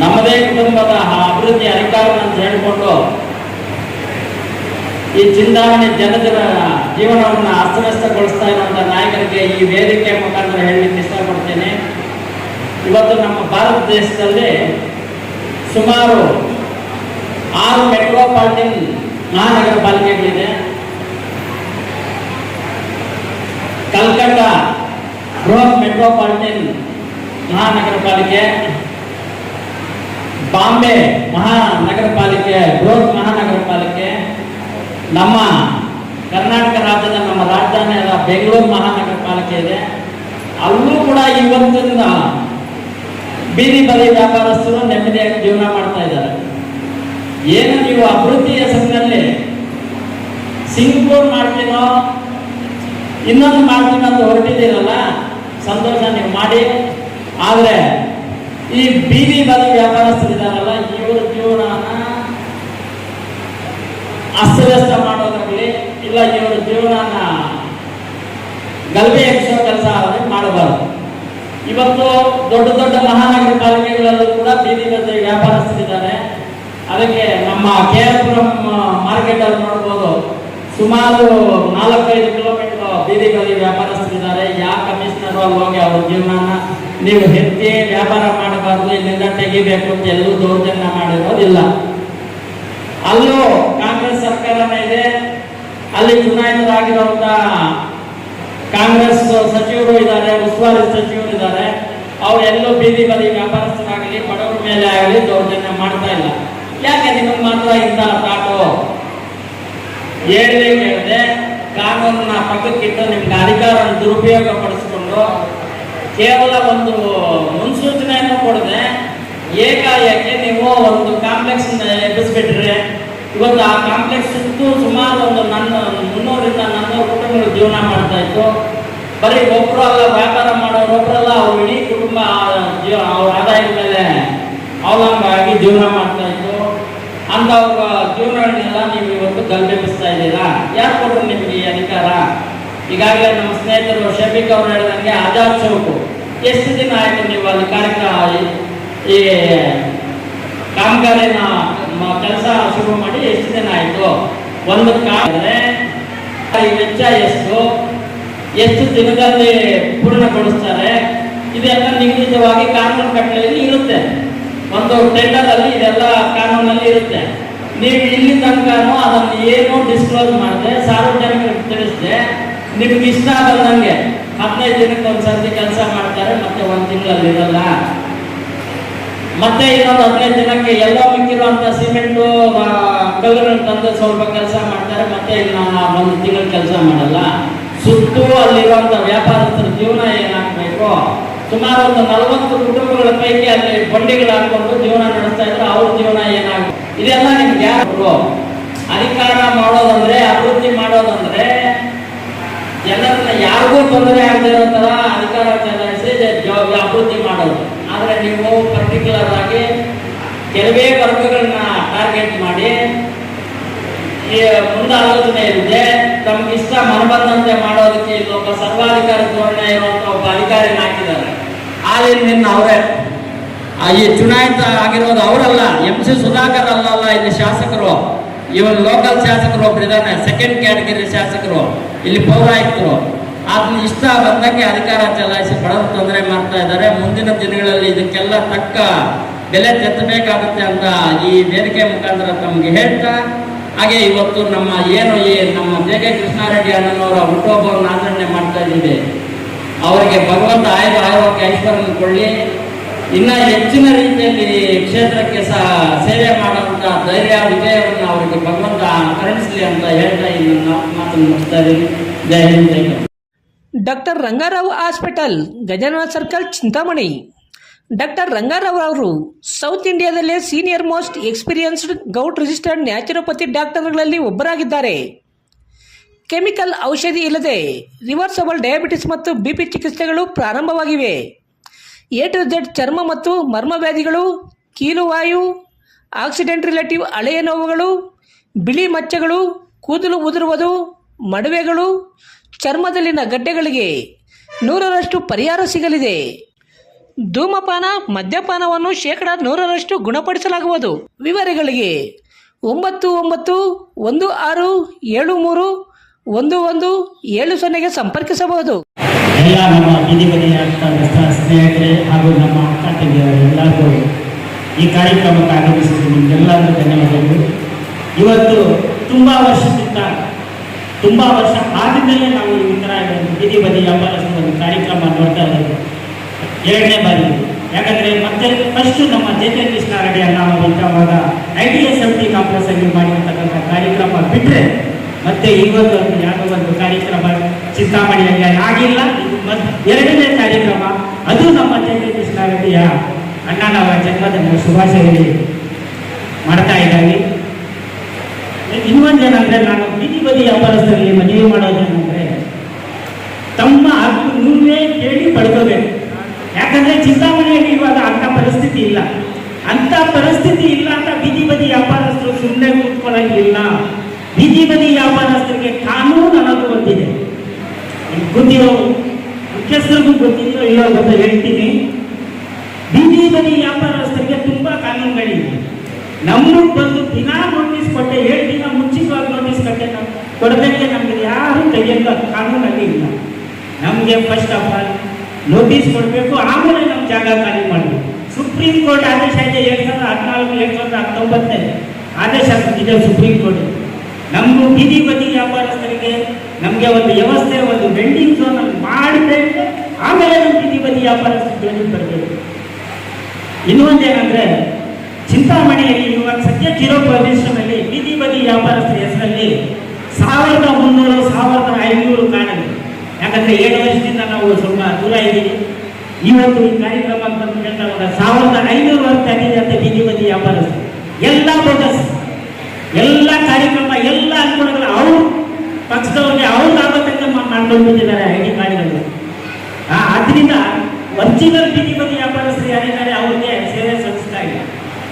ನಮ್ಮದೇ ಕುಟುಂಬದ ಅಭಿವೃದ್ಧಿ ಅಧಿಕಾರವನ್ನು ಅಂತ ಹೇಳಿಕೊಂಡು ಈ ಚಿಂತಾಮಣಿ ಜನರ ಜೀವನವನ್ನು ಅಸ್ತವ್ಯಸ್ತಗೊಳಿಸ್ತಾ ಇರುವಂಥ ನಾಯಕರಿಗೆ ಈ ವೇದಿಕೆ ಮುಖಾಂತರ ಹೇಳಲಿಕ್ಕೆ ಇಷ್ಟಪಡ್ತೇನೆ. ಇವತ್ತು ನಮ್ಮ ಭಾರತ ದೇಶದಲ್ಲಿ ಸುಮಾರು 6 ಮೆಟ್ರೋಪಾಲಿಟನ್ ಮಹಾನಗರ ಪಾಲಿಕೆಗಳಿದೆ. ಕಲ್ಕತ್ತಾ ಬೃಹತ್ ಮೆಟ್ರೋಪಾಲಿಟನ್ ಮಹಾನಗರ ಪಾಲಿಕೆ, ಬಾಂಬೆ ಮಹಾನಗರ ಪಾಲಿಕೆ ಬೃಹತ್ ಮಹಾನಗರ ಪಾಲಿಕೆ, ನಮ್ಮ ಕರ್ನಾಟಕ ರಾಜ್ಯದ ನಮ್ಮ ರಾಜಧಾನಿಯಾದ ಬೆಂಗಳೂರು ಮಹಾನಗರ ಪಾಲಿಕೆ ಇದೆ. ಅಲ್ಲೂ ಕೂಡ ಇವತ್ತಿನ ಬೀದಿ ಬದಿ ವ್ಯಾಪಾರಸ್ಥರು ನೆಮ್ಮದಿಯಾಗಿ ಜೀವನ ಮಾಡ್ತಾ ಇದ್ದಾರೆ. ಏನು ನೀವು ಅಭಿವೃದ್ಧಿ ಹೆಸರಿನಲ್ಲಿ ಸಿಂಗಪೂರ್ ಮಾಡ್ತೀನೋ ಇನ್ನೊಂದು ಮಾಡ್ತೀನೋ ಅಂತ ಹೊರಟಿದ್ದೀರಲ್ಲ, ಸಂತೋಷ, ನೀವು ಮಾಡಿ. ಆದರೆ ಈ ಬೀದಿ ಬದಿ ವ್ಯಾಪಾರಸ್ಥರಿದ್ದಾರಲ್ಲ, ಇವರು ಜೀವನ ಅಸ್ತವ್ಯಸ್ತ ಮಾಡೋದ್ರಲ್ಲಿ ಇಲ್ಲ, ಇವರು ಜೀವನ ಗಲ್ಬೆ ಎಬ್ಸೋ ಕೆಲಸ ಇವತ್ತು ದೊಡ್ಡ ದೊಡ್ಡ ಮಹಾನಗರ ಪಾಲಿಕೆಗಳಲ್ಲೂ ಕೂಡ ಬೀದಿ ಬದಿ ವ್ಯಾಪಾರಸ್ಥರಿದ್ದಾರೆ. ಅದಕ್ಕೆ ನಮ್ಮ KR-ಪುರಂ ಮಾರ್ಕೆಟ್ ಅಲ್ಲಿ ನೋಡ್ಬೋದು, ಸುಮಾರು 4-5 ಕಿಲೋಮೀಟರ್ ಬೀದಿ ಬದಿ ವ್ಯಾಪಾರಸ್ಥರಿದ್ದಾರೆ. ಯಾವ ಕಮಿಷನರ್ ಅಲ್ಲಿ ಹೋಗಿ ಅವ್ರ ಜೀವನನ ನೀವು ಎತ್ತಿ ವ್ಯಾಪಾರ ಮಾಡಬಾರ್ದು, ಇಲ್ಲಿಂದ ತೆಗಿಬೇಕು ಅಂತ ಎಲ್ಲೂ ದೌರ್ಜನ್ಯ ಮಾಡಿರೋದಿಲ್ಲ. ಅಲ್ಲೂ ಕಾಂಗ್ರೆಸ್ ಸರ್ಕಾರನೇ ಇದೆ. ಅಲ್ಲಿ ಚುನಾಯಿತರಾಗಿರುವಂತ ಕಾಂಗ್ರೆಸ್ ಸಚಿವರು ಇದ್ದಾರೆ, ಉಸ್ತುವಾರಿ ಸಚಿವರು ಇದ್ದಾರೆ. ಅವರೆಲ್ಲೂ ಬೀದಿ ಬದಿ ವ್ಯಾಪಾರಸ್ಥರಾಗಲಿ ಬಡವರ ಮೇಲೆ ಆಗಲಿ ದೌರ್ಜನ್ಯ ಮಾಡ್ತಾ ಇಲ್ಲ. ಯಾಕೆ ನಿಮಗೆ ಮಾತ್ರ ಇಂಥ ತಾಟು? ಹೇಳಿದೆ ಕಾನೂನನ್ನ ಪಕ್ಕಕ್ಕಿಟ್ಟು ನಿಮ್ಗೆ ಅಧಿಕಾರ ದುರುಪಯೋಗ ಪಡಿಸ್ಕೊಂಡು ಕೇವಲ ಒಂದು ಮುನ್ಸೂಚನೆಯನ್ನು ಕೊಡದೆ ಏಕಾಏಕಿ ನೀವು ಒಂದು ಕಾಂಪ್ಲೆಕ್ಸ್ ಎಬ್ಬಿಸ್ಬಿಟ್ರೆ ಇವತ್ತು ಆ ಕಾಂಪ್ಲೆಕ್ಸ್ ಸುತ್ತು ಸುಮಾರು ಒಂದು 300ರಿಂದ 400 ಕುಟುಂಬಗಳು ಜೀವನ ಮಾಡ್ತಾ ಇತ್ತು. ಬರೀ ಒಬ್ಬರು ಅಲ್ಲ ವ್ಯಾಪಾರ ಮಾಡೋರು, ಒಬ್ಬರಲ್ಲ ಅವ್ರ ಇಡೀ ಕುಟುಂಬ ಅವ್ರ ಆದಾಯದ ಮೇಲೆ ಅವಲಂಬವಾಗಿ ಜೀವನ ಮಾಡ್ತಾ ಇತ್ತು. ಅಂಥವ್ರ ಜೀವನಗಳನ್ನೆಲ್ಲ ನೀವು ಇವತ್ತು ಗಲ್ಬೆಬ್ಬಿಸ್ತಾ ಇದ್ದೀರಾ. ಯಾರು ಕೊಟ್ಟರು ನಿಮಗೆ ಈ ಅಧಿಕಾರ? ಈಗಾಗಲೇ ನಮ್ಮ ಸ್ನೇಹಿತರು ಶಫೀಕ್ ಅವರು ಹೇಳಿದಂಗೆ ಆಜಾದ್ ಚೌಕು ಎಷ್ಟು ದಿನ ಆಯಿತು ನೀವು ಅಲ್ಲಿ ಕಾರ್ಯಕ್ರಮ ಈ ಕಾಮಗಾರಿನ ಕೆಲಸ ಶುರು ಮಾಡಿ ಎಷ್ಟು ದಿನ ಆಯಿತು? ಒಂದು ಈ ವೆಚ್ಚ ಎಷ್ಟು ದಿನದಲ್ಲಿ ಪೂರ್ಣಗೊಳಿಸ್ತಾರೆ? ಇದೆಲ್ಲ ನಿಗದಿತವಾಗಿ ಕಾನೂನು ಕಟ್ಟಲೆಯಲ್ಲಿ ಇರುತ್ತೆ. ಒಂದು ಟೆಂಡರ್ ಅಲ್ಲಿ ಇದೆಲ್ಲ ಕಾನೂನಲ್ಲಿ ಇರುತ್ತೆ. ನೀವು ಇಲ್ಲಿ ತನಕನೂ ಅದನ್ನು ಏನು ಡಿಸ್ಕ್ಲೋಸ್ ಮಾಡಿದೆ, ಸಾರ್ವಜನಿಕರಿಗೆ ತಿಳಿಸಿದೆ, ನಿಮ್ಗೆ ಇಷ್ಟ ಬಂದಂಗೆ 15 ದಿನಕ್ಕೆ ಒಂದ್ಸರ್ತಿ ಕೆಲಸ ಮಾಡ್ತಾರೆ, ಮತ್ತೆ 1 ತಿಂಗಳಲ್ಲಿ ಇರಲ್ಲ. ಮತ್ತೆ ಇನ್ನೊಂದು 15 ದಿನಕ್ಕೆ ಎಲ್ಲ ಮಿಕ್ಕಿರುವಂತ ಸಿಮೆಂಟು ಕಲ್ಲುಗಳನ್ನು ತಂದು ಸ್ವಲ್ಪ ಕೆಲಸ ಮಾಡ್ತಾರೆ, ಮತ್ತೆ ಇನ್ನು 1 ತಿಂಗಳ ಕೆಲಸ ಮಾಡಲ್ಲ. ಸುತ್ತು ಅಲ್ಲಿರುವಂತ ವ್ಯಾಪಾರಸ್ಥರ ಜೀವನ ಏನಾಗಬೇಕು? ಸುಮಾರು ಒಂದು 40 ಕುಟುಂಬಗಳ ಪೈಕಿ ಅಲ್ಲಿ ಬಂಡಿಗಳು ಹಾಕೊಂಡು ಜೀವನ ನಡೆಸ್ತಾ ಇದ್ರು. ಅವ್ರ ಜೀವನ ಏನಾಗುತ್ತೆ? ಇದೆಲ್ಲ ನಿಮ್ಗೆ ಯಾರು? ಅಧಿಕಾರ ಮಾಡೋದಂದ್ರೆ, ಅಭಿವೃದ್ಧಿ ಮಾಡೋದಂದ್ರೆ ಜನರನ್ನ ಯಾರಿಗೂ ತೊಂದರೆ ಆಗದೆ ಇರೋ ತರ ಅಧಿಕಾರ ಚಲಾಯಿಸಿ ಅಭಿವೃದ್ಧಿ ಮಾಡೋದು. ಆದ್ರೆ ನೀವು ಪರ್ಟಿಕ್ಯುಲರ್ ಆಗಿ ಕೆಲವೇ ವರ್ಗಗಳನ್ನ ಟಾರ್ಗೆಟ್ ಮಾಡಿ ಮುಂದೆ ಆಲೋಚನೆ ಇದೆ. ತಮ್ಗೆ ಇಷ್ಟ ಮನಬಂದಂತೆ ಮಾಡೋದಕ್ಕೆ ಇಲ್ಲೊಬ್ಬ ಸರ್ವಾಧಿಕಾರಿ ಧೋರಣೆ ಇರುವಂತ ಒಬ್ಬ ಅಧಿಕಾರಿನ ಹಾಕಿದ್ದಾರೆ. ಆದ್ರಿಂದ ಅವರೇ ಈ ಚುನಾಯಿತ ಆಗಿರೋದು ಅವರಲ್ಲ, MC ಸುಧಾಕರ್ ಅಲ್ಲ, ಇಲ್ಲಿ ಶಾಸಕರು, ಇವನ್ ಲೋಕಲ್ ಶಾಸಕರು ಒಬ್ರು ಇದ್ದಾನೆ, 2nd ಕ್ಯಾಟಗರಿ ಶಾಸಕರು, ಇಲ್ಲಿ ಪೌರಾಯುಕ್ತರು. ಅದನ್ನ ಇಷ್ಟ ಬಂದಂಗೆ ಅಧಿಕಾರ ಚಲಾಯಿಸಿ ಬಡವರು ತೊಂದರೆ ಮಾಡ್ತಾ ಇದ್ದಾರೆ. ಮುಂದಿನ ದಿನಗಳಲ್ಲಿ ಇದಕ್ಕೆಲ್ಲ ತಕ್ಕ ಬೆಲೆ ತೆತ್ತಬೇಕಾಗುತ್ತೆ ಅಂತ ಈ ವೇದಿಕೆ ಮುಖಾಂತರ ತಮಗೆ ಹೇಳ್ತಾ, ಹಾಗೆ ಇವತ್ತು ನಮ್ಮ ನಮ್ಮ JK ಕೃಷ್ಣಾರೆಡ್ಡಿ ಅಣ್ಣನವರ ಹುಟ್ಟುಹಬ್ಬವನ್ನು ಆಚರಣೆ ಮಾಡ್ತಾ ಇದ್ದೀವಿ. ಅವರಿಗೆ ಭಗವಂತ ಆರೋಗ್ಯ ಐಶ್ವರ್ಯ ಕೊಳ್ಳಿ, ಇನ್ನ ಹೆಚ್ಚಿನ ರೀತಿಯಲ್ಲಿ ಕ್ಷೇತ್ರಕ್ಕೆ ಸೇವೆ ಮಾಡುವಂತ ಧೈರ್ಯ ವಿಜಯವನ್ನು ಅವರಿಗೆ ಭಗವಂತ ಕರುಣಿಸಲಿ ಅಂತ ಹೇಳ್ತಾ ಇನ್ನು ಮಾತನ್ನು ಮುಗಿಸ್ತಾ ಇದ್ದೀನಿ. Jai Hind, Jai Karnataka. Doctor Rangarao hospital, Gajanana circle, Chintamani. Doctor Rangarao ಅವರು ಸೌತ್ ಇಂಡಿಯಾದಲ್ಲೇ senior most experienced govt registered naturopathy ಡಾಕ್ಟರ್ಗಳಲ್ಲಿ ಒಬ್ಬರಾಗಿದ್ದಾರೆ. ಕೆಮಿಕಲ್ ಔಷಧಿ ಇಲ್ಲದೆ ರಿವರ್ಸಬಲ್ ಡಯಾಬಿಟಿಸ್ ಮತ್ತು BP ಚಿಕಿತ್ಸೆಗಳು ಪ್ರಾರಂಭವಾಗಿವೆ. A to Z ಚರ್ಮ ಮತ್ತು ಮರ್ಮ ವ್ಯಾಧಿಗಳು, ಕೀಲುವಾಯು, ಆಕ್ಸಿಡೆಂಟ್ ರಿಲೇಟಿವ್ ಹಳೆಯ ನೋವುಗಳು, ಬಿಳಿ ಮಚ್ಚೆಗಳು, ಕೂದಲು ಉದುರುವುದು, ಮಡುವೆಗಳು, ಚರ್ಮದಲ್ಲಿನ ಗಡ್ಡೆಗಳಿಗೆ 100% ಪರಿಹಾರ ಸಿಗಲಿದೆ. ಧೂಮಪಾನ, ಮದ್ಯಪಾನವನ್ನು 100% ಗುಣಪಡಿಸಲಾಗುವುದು. ವಿವರಗಳಿಗೆ 9916731170 ಸಂಪರ್ಕಿಸಬಹುದು. ಎಲ್ಲ ನಮ್ಮ ಬೀದಿ ಬದಿಯ ಸ್ನೇಹಿತರೆ ಹಾಗೂ ನಮ್ಮ ಅಕ್ಕ ತಂಗಿಯರು ಎಲ್ಲರಿಗೂ ಈ ಕಾರ್ಯಕ್ರಮಕ್ಕೆ ಆಗಮಿಸಿದ್ದು ನಿಮಗೆಲ್ಲರಿಗೂ ಧನ್ಯವಾದಗಳು. ಇವತ್ತು ತುಂಬ ವರ್ಷ ಆದಮೇಲೆ ನಾವು ಈ ಥರ ಬೀದಿ ಬದಿ ವ್ಯಾಪಾರಸ್ಥರ ಒಂದು ಕಾರ್ಯಕ್ರಮ ನೋಡ್ತಾ ಇದ್ದೀವಿ. 2ನೇ ಬಾರಿ. ಯಾಕಂದರೆ ಮತ್ತೆ ಫಸ್ಟು ನಮ್ಮ JK ಕೃಷ್ಣಾರೆಡ್ಡಿ ಅಣ್ಣ ಇವಾಗ ITSMT ಕಾಂಪ್ಲೆಕ್ಸ್ ಅಲ್ಲಿ ಮಾಡಿರ್ತಕ್ಕಂಥ ಕಾರ್ಯಕ್ರಮ ಬಿಟ್ಟರೆ ಮತ್ತೆ ಇವತ್ತು ಯಾವುದೋ ಒಂದು ಕಾರ್ಯಕ್ರಮ ಚಿಂತಾಮಣಿಯಲ್ಲಿ ಆಗಿಲ್ಲ. ಇದು 2ನೇ ಕಾರ್ಯಕ್ರಮ. ಅದು ನಮ್ಮ JK ಕೃಷ್ಣಾರೆಡ್ಡಿಯ ಅಣ್ಣನವರ ಜನ್ಮದಿನ ಶುಭಾಶಯಗಳು ಮಾಡ್ತಾ ಇದ್ದಾವೆ. ಇನ್ನೊಂದೇನಂದ್ರೆ, ನಾನು ಬೀದಿ ಬದಿ ವ್ಯಾಪಾರಸ್ಥರಲ್ಲಿ ಮದುವೆ ಮಾಡೋದೇನಂದ್ರೆ ತಮ್ಮ ಹಕ್ಕು ನೀವೇ ಕೇಳಿ ಪಡ್ಕೋಬೇಕು. ಯಾಕಂದ್ರೆ ಚಿಂತಾಮಣಿಯಲ್ಲಿ ಇವಾಗ ಅಂಥ ಪರಿಸ್ಥಿತಿ ಇಲ್ಲ ಅಂತ ಬೀದಿ ಬದಿ ವ್ಯಾಪಾರಸ್ಥರು ಸುಮ್ಮನೆ ಕೂತ್ಕೊಳ್ಳಂಗಿಲ್ಲ. ಬೀದಿ ಬದಿ ವ್ಯಾಪಾರಸ್ಥರಿಗೆ ಕಾನೂನು ಅನ್ನೋದು ಬಂದಿದೆ. ಗೊತ್ತಿರೋ ಮುಖ್ಯಸ್ಥರಿಗೂ ಗೊತ್ತಿದೆಯೋ ಇಲ್ಲೋ ಗೊತ್ತ ಹೇಳ್ತೀನಿ. ಬೀದಿ ಬದಿ ವ್ಯಾಪಾರಸ್ಥರಿಗೆ ತುಂಬಾ ಕಾನೂನುಗಳಿವೆ. ನಮ್ಮನ್ನು ಬಂದು ದಿನ ನೋಟಿಸ್ ಕೊಟ್ಟೆ 7 ದಿನ ಮುಂಚಿತವಾಗಿ ನೋಟಿಸ್ ಕೊಡೋದಕ್ಕೆ ನಮ್ಗೆ ಯಾರು ಕೈಯಲ್ಲ, ಕಾನೂನಲ್ಲಿ ಇಲ್ಲ. ನಮಗೆ ಫಸ್ಟ್ ಆಫ್ ಆಲ್ ನೋಟಿಸ್ ಕೊಡಬೇಕು, ಆಮೇಲೆ ನಮ್ಮ ಜಾಗ ಖಾಲಿ ಮಾಡಬೇಕು. ಸುಪ್ರೀಂ ಕೋರ್ಟ್ ಆದೇಶ ಇದೆ 2014 2019 ಆದೇಶ ಇದೆ ಸುಪ್ರೀಂ ಕೋರ್ಟ್. ನಮಗೂ ಬೀದಿ ಬದಿ ವ್ಯಾಪಾರಸ್ಥರಿಗೆ ನಮಗೆ ಒಂದು ವ್ಯವಸ್ಥೆ, ಒಂದು ವೆಂಡಿಂಗ್ ಝೋನ್ ಅಲ್ಲಿ ಮಾಡಬೇಕು, ಆಮೇಲೆ ನಮ್ಮ ಬೀದಿ ಬದಿ ವ್ಯಾಪಾರಸ್ಥರಿಗೆ ಬರಬೇಕು. ಇನ್ನೊಂದೇನಂದ್ರೆ ಚಿಂತಾಮಣಿಯಲ್ಲಿ ಇವಾಗ ಸದ್ಯಕ್ಕಿರೋ ಪ್ರದೇಶದಲ್ಲಿ ಬೀದಿ ಬದಿ ವ್ಯಾಪಾರಸ್ಥರ ಹೆಸರಲ್ಲಿ 1300 1500 ಕಾಣಲಿ. ಯಾಕಂದ್ರೆ 7 ವರ್ಷದಿಂದ ನಾವು ಸ್ವಲ್ಪ ದೂರ ಇದ್ದೀವಿ. ಇವತ್ತು ಈ ಕಾರ್ಯಕ್ರಮ ಬಂದು ಹೇಳ್ತಾ 1500 ವರ್ಷ ಆಗಿದೆ ಅಂತ ಬೀದಿ ಬದಿ ವ್ಯಾಪಾರಸ್ಥರು ಎಲ್ಲ ಬೋಗಸ್, ಎಲ್ಲ ಕಾರ್ಯಕ್ರಮ, ಎಲ್ಲ ಅನುಕೂಲಗಳು ಅವ್ರ ಪಕ್ಷದವ್ರಿಗೆ ಅವ್ರ ಲಾಭದಿಂದ ಮಾಡ್ಕೊಂಡು ಬಂದಿದ್ದಾರೆ ID ಕಾರ್ಡ್ಗಳು. ಆದ್ರಿಂದ ಒರಿಜಿನಲ್ ಬೀದಿ ಬದಿ ವ್ಯಾಪಾರಸ್ಥರು ಯಾರಿದ್ದಾರೆ ಅವ್ರಿಗೆ ಸೇವೆ ಸಲ್ಲಿಸ್ತಾ ಇಲ್ಲ.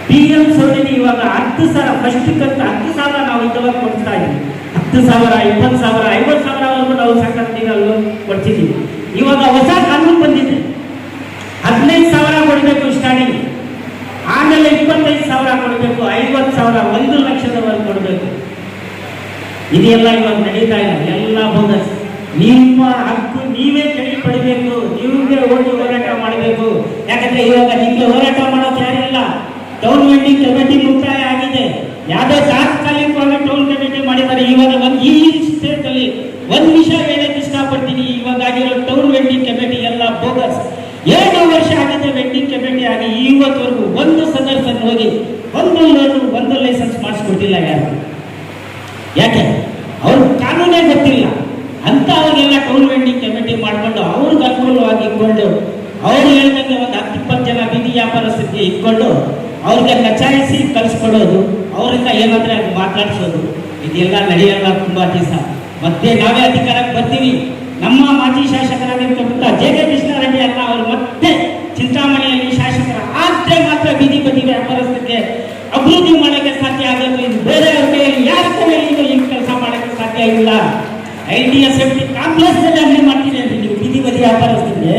PM ಸೌಜನ್ಯ ಇವಾಗ 10,000 ಫಸ್ಟ್ ಕಂತ 10,000 ನಾವು ಇದುವರೆಗೆ ಕೊಡ್ತಾ ಇದ್ದೀವಿ. 10,000 20,000 50,000 ನಾವು ಸಾಕಷ್ಟು ಕೊಡ್ತಿದ್ದೀವಿ. ಇವಾಗ ಹೊಸ ಕಾನೂನು ಬಂದಿದೆ, 15,000 ಕೊಡಬೇಕು ಸ್ಟಾರ್ಟಿಂಗ್, ಆಮೇಲೆ 25,000 ಕೊಡಬೇಕು, 50,000 1 ಲಕ್ಷದವರೆಗೆ ಕೊಡಬೇಕು. ಇದೆಲ್ಲ ಇವಾಗ ನಡೀತಾ ಇಲ್ಲ, ಎಲ್ಲ ಬೋಗಸ್. ನಿಮ್ಮ ಹಕ್ಕು ನೀವೇ ಕೇಳಿ ಪಡಿಬೇಕು, ನೀವೇ ಹೋಗಿ ಹೋರಾಟ ಮಾಡಬೇಕು. ಯಾಕಂದ್ರೆ ಇವಾಗ ನಿಮಗೆ ಹೋರಾಟ ಮಾಡೋದು ಯಾರಿಲ್ಲ. ಟೌನ್ ವೆಂಡಿಂಗ್ ಕಮಿಟಿ ಮುಕ್ತಾಯ ಆಗಿದೆ. ಯಾವುದೋ ತಾತ್ಕಾಲಿಕವಾಗಿ ಟೌನ್ ಕಮಿಟಿ ಮಾಡಿದ್ದಾರೆ. ಇವಾಗ ಈ ಸ್ಟೇಟ್ ಅಲ್ಲಿ ಒಂದು ವಿಷಯ ಹೇಳಕ್ಕೆ ಇಷ್ಟಪಡ್ತೀನಿ. ಇವಾಗ ಆಗಿರೋ ಟೌನ್ ವೆಂಡಿಂಗ್ ಕಮಿಟಿ ಎಲ್ಲ ಬೋಗಸ್. 7 ವರ್ಷ ಆಗಿದೆ ವೆಂಡಿಂಗ್ ಕಮಿಟಿ ಆಗಿ, ಇವತ್ತವರೆಗೂ ಒಂದು ಸದಸ್ಯನ ಹೋಗಿ ಒಂದು ಲೈಸೆನ್ಸ್ ಮಾಡಿಸ್ಕೊಟ್ಟಿಲ್ಲ ಯಾರು. ಯಾಕೆ? ಅವ್ರ ಕಾನೂನೇ ಗೊತ್ತಿಲ್ಲ ಅಂತ ಅವ್ರಿಗೆಲ್ಲ ಟೌನ್ ವೆಂಡಿಂಗ್ ಕಮಿಟಿ ಮಾಡ್ಕೊಂಡು ಅವ್ರಿಗೆ ಅನುಕೂಲವಾಗಿ ಇಟ್ಕೊಂಡು ಅವ್ರು ಹೇಳ್ದಂಗೆ ಒಂದು 10-20 ಜನ ಬೀದಿ ವ್ಯಾಪಾರಸ್ಥರಿಗೆ ಇಟ್ಕೊಂಡು ಅವ್ರಿಗೆ ಕಚಾಯಿಸಿ ಕಲಿಸ್ಕೊಡೋದು, ಅವರಿಂದ ಏನಾದ್ರೆ ಅದು ಮಾತಾಡಿಸೋದು, ಇದೆಲ್ಲ ನಡೆಯಲ್ಲ ತುಂಬಾ ದಿವಸ. ಮತ್ತೆ ನಾವೇ ಅಧಿಕಾರಕ್ಕೆ ಬರ್ತೀವಿ. ನಮ್ಮ ಮಾಜಿ ಶಾಸಕರಾಗಿರ್ತಕ್ಕಂಥ JK ಕೃಷ್ಣಾರೆಡ್ಡಿ ಅಲ್ಲ, ಅವರು ಮತ್ತೆ ಚಿಂತಾಮಣಿಯಲ್ಲಿ ಶಾಸಕರ ಆದ್ರೆ ಮಾತ್ರ ಬೀದಿ ಬದಿ ವ್ಯಾಪಾರಸ್ಥರಿಗೆ ಅಭಿವೃದ್ಧಿ ಮಾಡೋಕ್ಕೆ ಸಾಧ್ಯ ಆಗೋದು. ಇದು ಬೇರೆ ಕೈಯಲ್ಲಿ ಯಾರ ಕೈಯಲ್ಲಿ ಇದು ಈ ಕೆಲಸ ಮಾಡೋಕ್ಕೆ ಸಾಧ್ಯ ಇಲ್ಲ. IDS ಕಾಂಪ್ಲೆಕ್ಸ್ ನಲ್ಲಿ ಅರ್ಜಿ ಮಾಡ್ತೀನಿ ಅಂತ ನೀವು ಬೀದಿ ಬದಿ ವ್ಯಾಪಾರಸ್ಥರಿಗೆ.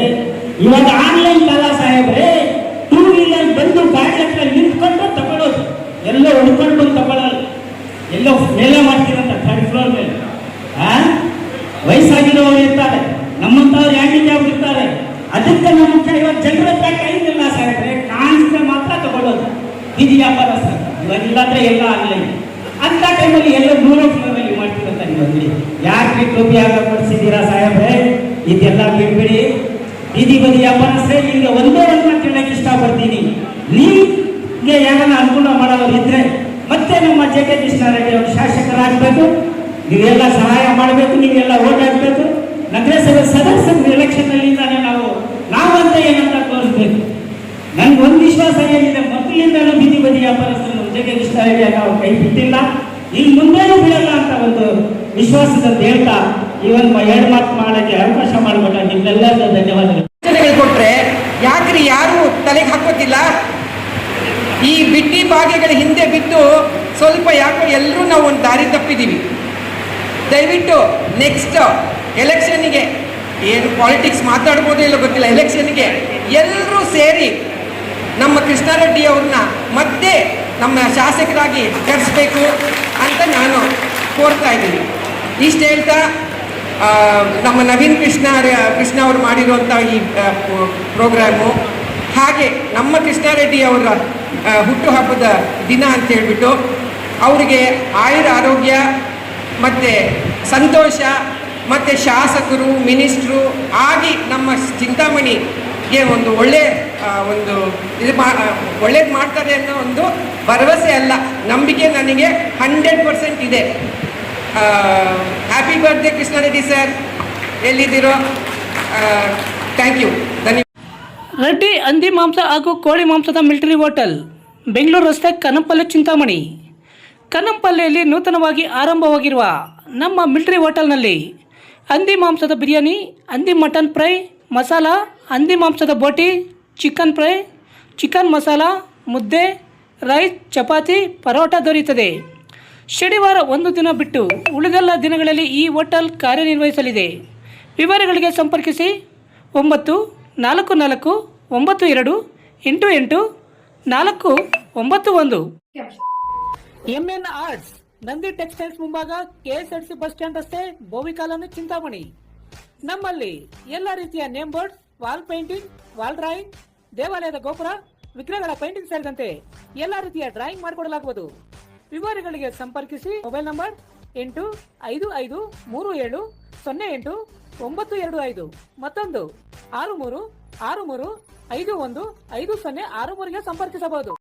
ಇವಾಗ ಆನ್ಲೈನ್ ಕಾಲ ಸಾಹೇಬ್ರೆ, 2 ವೀಲರ್ ಬಂದು ಗಾಡಿ ಹತ್ರ ನಿಂತ್ಕೊಂಡು ತಗೊಳ್ಳೋದು, ಎಲ್ಲೋ ಹುಡ್ಕೊಂಡು ಬಂದು ತಗೊಳ್ಳೋದು, ಎಲ್ಲೋ ಮೇಲೆ ಮಾಡ್ತೀರಂತ 3rd ಫ್ಲೋರ್ ಮೇಲೆ. ವಯಸ್ಸಾಗಿರೋರು ಇರ್ತಾರೆ, ನಮ್ಮಂತವ್ರು ಹ್ಯಾಂಡಿಕ್ಯಾಪ್ ಇರ್ತಾರೆ. ಅದಕ್ಕೆ ನಮ್ಮ ಇವಾಗ ಜನರ ಹತ್ರ ಟೈಮ್ ಇಲ್ಲ ಸಾಹೇಬ್ರೆ, ಕಾಣಿಸಿದ್ರೆ ಮಾತ್ರ ತಗೊಳ್ಳೋದು ಬೀದಿ ವ್ಯಾಪಾರಸ್ಥರು. ಇವಾಗಿಲ್ಲಾಂದ್ರೆ ಎಲ್ಲ ಆನ್ಲೈನ್. ಅಂತ ಟೈಮಲ್ಲಿ ಎಲ್ಲ 100 ಫ್ಲೋರಲ್ಲಿ ಮಾಡ್ತಿರಂತ ನೀವು ಯಾಕೆ ಟೋಪಿ ಪಡಿಸಿದ್ದೀರಾ ಸಾಹೇಬ್ರೆ? ಇದೆಲ್ಲ ಬಿಟ್ಬಿಡಿ. ಬೀದಿ ಬದಿ ವ್ಯಾಪಾರಸ್ಥರೇ ನಿಮಗೆ ಒಂದೇ ಒಂದು ಕೇಳಕ್ಕೆ ಇಷ್ಟಪಡ್ತೀನಿ. ನಿಮಗೆ ಯಾರನ್ನ ಅನುಕೂಲ ಮಾಡೋರು ಇದ್ರೆ ಮತ್ತೆ ನಮ್ಮ JK ಕೃಷ್ಣಾರೆಡ್ಡಿ ಅವರು ಶಾಸಕರಾಗಬೇಕು, ನೀವೆಲ್ಲ ಸಹಾಯ ಮಾಡಬೇಕು, ನೀವೆಲ್ಲ ಓಟ್ ಹಾಕಬೇಕು. ನಗರಸಭೆ ಸದಸ್ಯರ ಎಲೆಕ್ಷನ್ ನಲ್ಲಿಂದಾನೆ ನಾವಂತ ಏನಂತ ತೋರಿಸ್ಬೇಕು. ನನ್ಗೆ ಒಂದು ವಿಶ್ವಾಸ ಏನಿದೆ, ಮೊದಲಿಂದಲೂ ಬೀದಿ ಬದಿ ವ್ಯಾಪಾರಸ್ಥರು JK ಕೃಷ್ಣಾರೆಡ್ಡಿ ನಾವು ಕೈ ಬಿಟ್ಟಿಲ್ಲ, ಈಗ ಮುಂದೇನೂ ಬಿಡಲ್ಲ ಅಂತ ಒಂದು ವಿಶ್ವಾಸದಲ್ಲಿ ಹೇಳ್ತಾ ಈ ಒಂದು 2 ಮಾತು ಮಾಡೋಕ್ಕೆ ಅವಕಾಶ ಮಾಡಿಕೊಟ್ಟ ನಿಮ್ಮೆಲ್ಲರಿಗೂ ಧನ್ಯವಾದಗಳು. ಕೊಟ್ರೆ ಯಾಕ್ರಿ ಯಾರು ತಲೆಗೆ ಹಾಕೋತಿಲ್ಲ? ಈ ಬಿಟ್ಟಿ ಭಾಗ್ಯಗಳ ಹಿಂದೆ ಬಿದ್ದು ಸ್ವಲ್ಪ ಯಾಕೋ ಎಲ್ಲರೂ ನಾವು ಒಂದು ದಾರಿ ತಪ್ಪಿದ್ದೀವಿ. ದಯವಿಟ್ಟು ನೆಕ್ಸ್ಟ್ ಎಲೆಕ್ಷನ್ನಿಗೆ, ಏನು ಪಾಲಿಟಿಕ್ಸ್ ಮಾತಾಡ್ಬೋದೋ ಇಲ್ಲ ಗೊತ್ತಿಲ್ಲ, ಎಲೆಕ್ಷನ್ಗೆ ಎಲ್ಲರೂ ಸೇರಿ ನಮ್ಮ ಕೃಷ್ಣಾರೆಡ್ಡಿ ಅವ್ರನ್ನ ಮತ್ತೆ ನಮ್ಮ ಶಾಸಕರಾಗಿ ಕರೆಸಬೇಕು ಅಂತ ನಾನು ಕೋರ್ತಾ ಇದ್ದೀನಿ. ಇಷ್ಟು ಹೇಳ್ತಾ ನಮ್ಮ ನವೀನ್ ಕೃಷ್ಣ ಅವರು ಮಾಡಿರುವಂಥ ಈ ಪ್ರೋಗ್ರಾಮು, ಹಾಗೆ ನಮ್ಮ ಕೃಷ್ಣಾರೆಡ್ಡಿ ಅವರ ಹುಟ್ಟುಹಬ್ಬದ ದಿನ ಅಂತ ಹೇಳ್ಬಿಟ್ಟು ಅವರಿಗೆ ಆಯುರ ಆರೋಗ್ಯ ಮತ್ತು ಸಂತೋಷ, ಮತ್ತು ಶಾಸಕರು ಮಿನಿಸ್ಟ್ರು ಆಗಿ ನಮ್ಮ ಚಿಂತಾಮಣಿಗೆ ಒಂದು ಒಳ್ಳೇದು ಮಾಡ್ತಾರೆ ಅನ್ನೋ ಒಂದು ಭರವಸೆ ಅಲ್ಲ, ನಂಬಿಕೆ ನನಗೆ 100% ಇದೆ. ಹ್ಯಾಪಿ ಬರ್ತ್ಡೇ ಕೃಷ್ಣಾರೆಡ್ಡಿ ಸರ್, ಎಲ್ಲಿದ್ದೀರೋ? ಥ್ಯಾಂಕ್ ಯು, ಧನ್ಯವಾದ. ರೆಡ್ಡಿ ಹಂದಿ ಮಾಂಸ ಹಾಗೂ ಕೋಳಿ ಮಾಂಸದ ಮಿಲಿಟರಿ ಹೋಟೆಲ್, ಬೆಂಗಳೂರು ರಸ್ತೆ, ಕನ್ನಂಪಲ್ಲೆ, ಚಿಂತಾಮಣಿ. ಕನ್ನಂಪಲ್ಲೆಯಲ್ಲಿ ನೂತನವಾಗಿ ಆರಂಭವಾಗಿರುವ ನಮ್ಮ ಮಿಲಿಟರಿ ಹೋಟೆಲ್ನಲ್ಲಿ ಹಂದಿ ಮಾಂಸದ ಬಿರಿಯಾನಿ, ಹಂದಿ ಮಟನ್ ಫ್ರೈ ಮಸಾಲ, ಹಂದಿ ಮಾಂಸದ ಬೋಟಿ, ಚಿಕನ್ ಫ್ರೈ, ಚಿಕನ್ ಮಸಾಲ, ಮುದ್ದೆ, ರೈಸ್, ಚಪಾತಿ, ಪರೋಟ ದೊರೆಯುತ್ತದೆ. ಶನಿವಾರ ಒಂದು ದಿನ ಬಿಟ್ಟು ಉಳಿದೆಲ್ಲ ದಿನಗಳಲ್ಲಿ ಈ ಹೋಟೆಲ್ ಕಾರ್ಯನಿರ್ವಹಿಸಲಿದೆ. ವಿವರಗಳಿಗೆ ಸಂಪರ್ಕಿಸಿ 944828491. MN ಆರ್ಟ್ಸ್, ನಂದಿ ಟೆಕ್ಸ್ಟೈಲ್ಸ್ ಮುಂಭಾಗ, KSRTC ಬಸ್ ಸ್ಟ್ಯಾಂಡ್ ರಸ್ತೆ, ಬೋವಿ ಕಾಲೋನಿ, ಚಿಂತಾಮಣಿ. ನಮ್ಮಲ್ಲಿ ಎಲ್ಲ ರೀತಿಯ name board, wall painting, wall drawing, ದೇವಾಲಯದ ಗೋಪುರ, ವಿಗ್ರಹಗಳ ಪೇಂಟಿಂಗ್ ಸೇರಿದಂತೆ ಎಲ್ಲ ರೀತಿಯ ಡ್ರಾಯಿಂಗ್ ಮಾಡಿಕೊಡಲಾಗುವುದು. ವಿವರಗಳಿಗೆ ಸಂಪರ್ಕಿಸಿ. ಮೊಬೈಲ್ ನಂಬರ್ 8553708925, ಮತ್ತೊಂದು 6363515063ಗೆ ಸಂಪರ್ಕಿಸಬಹುದು.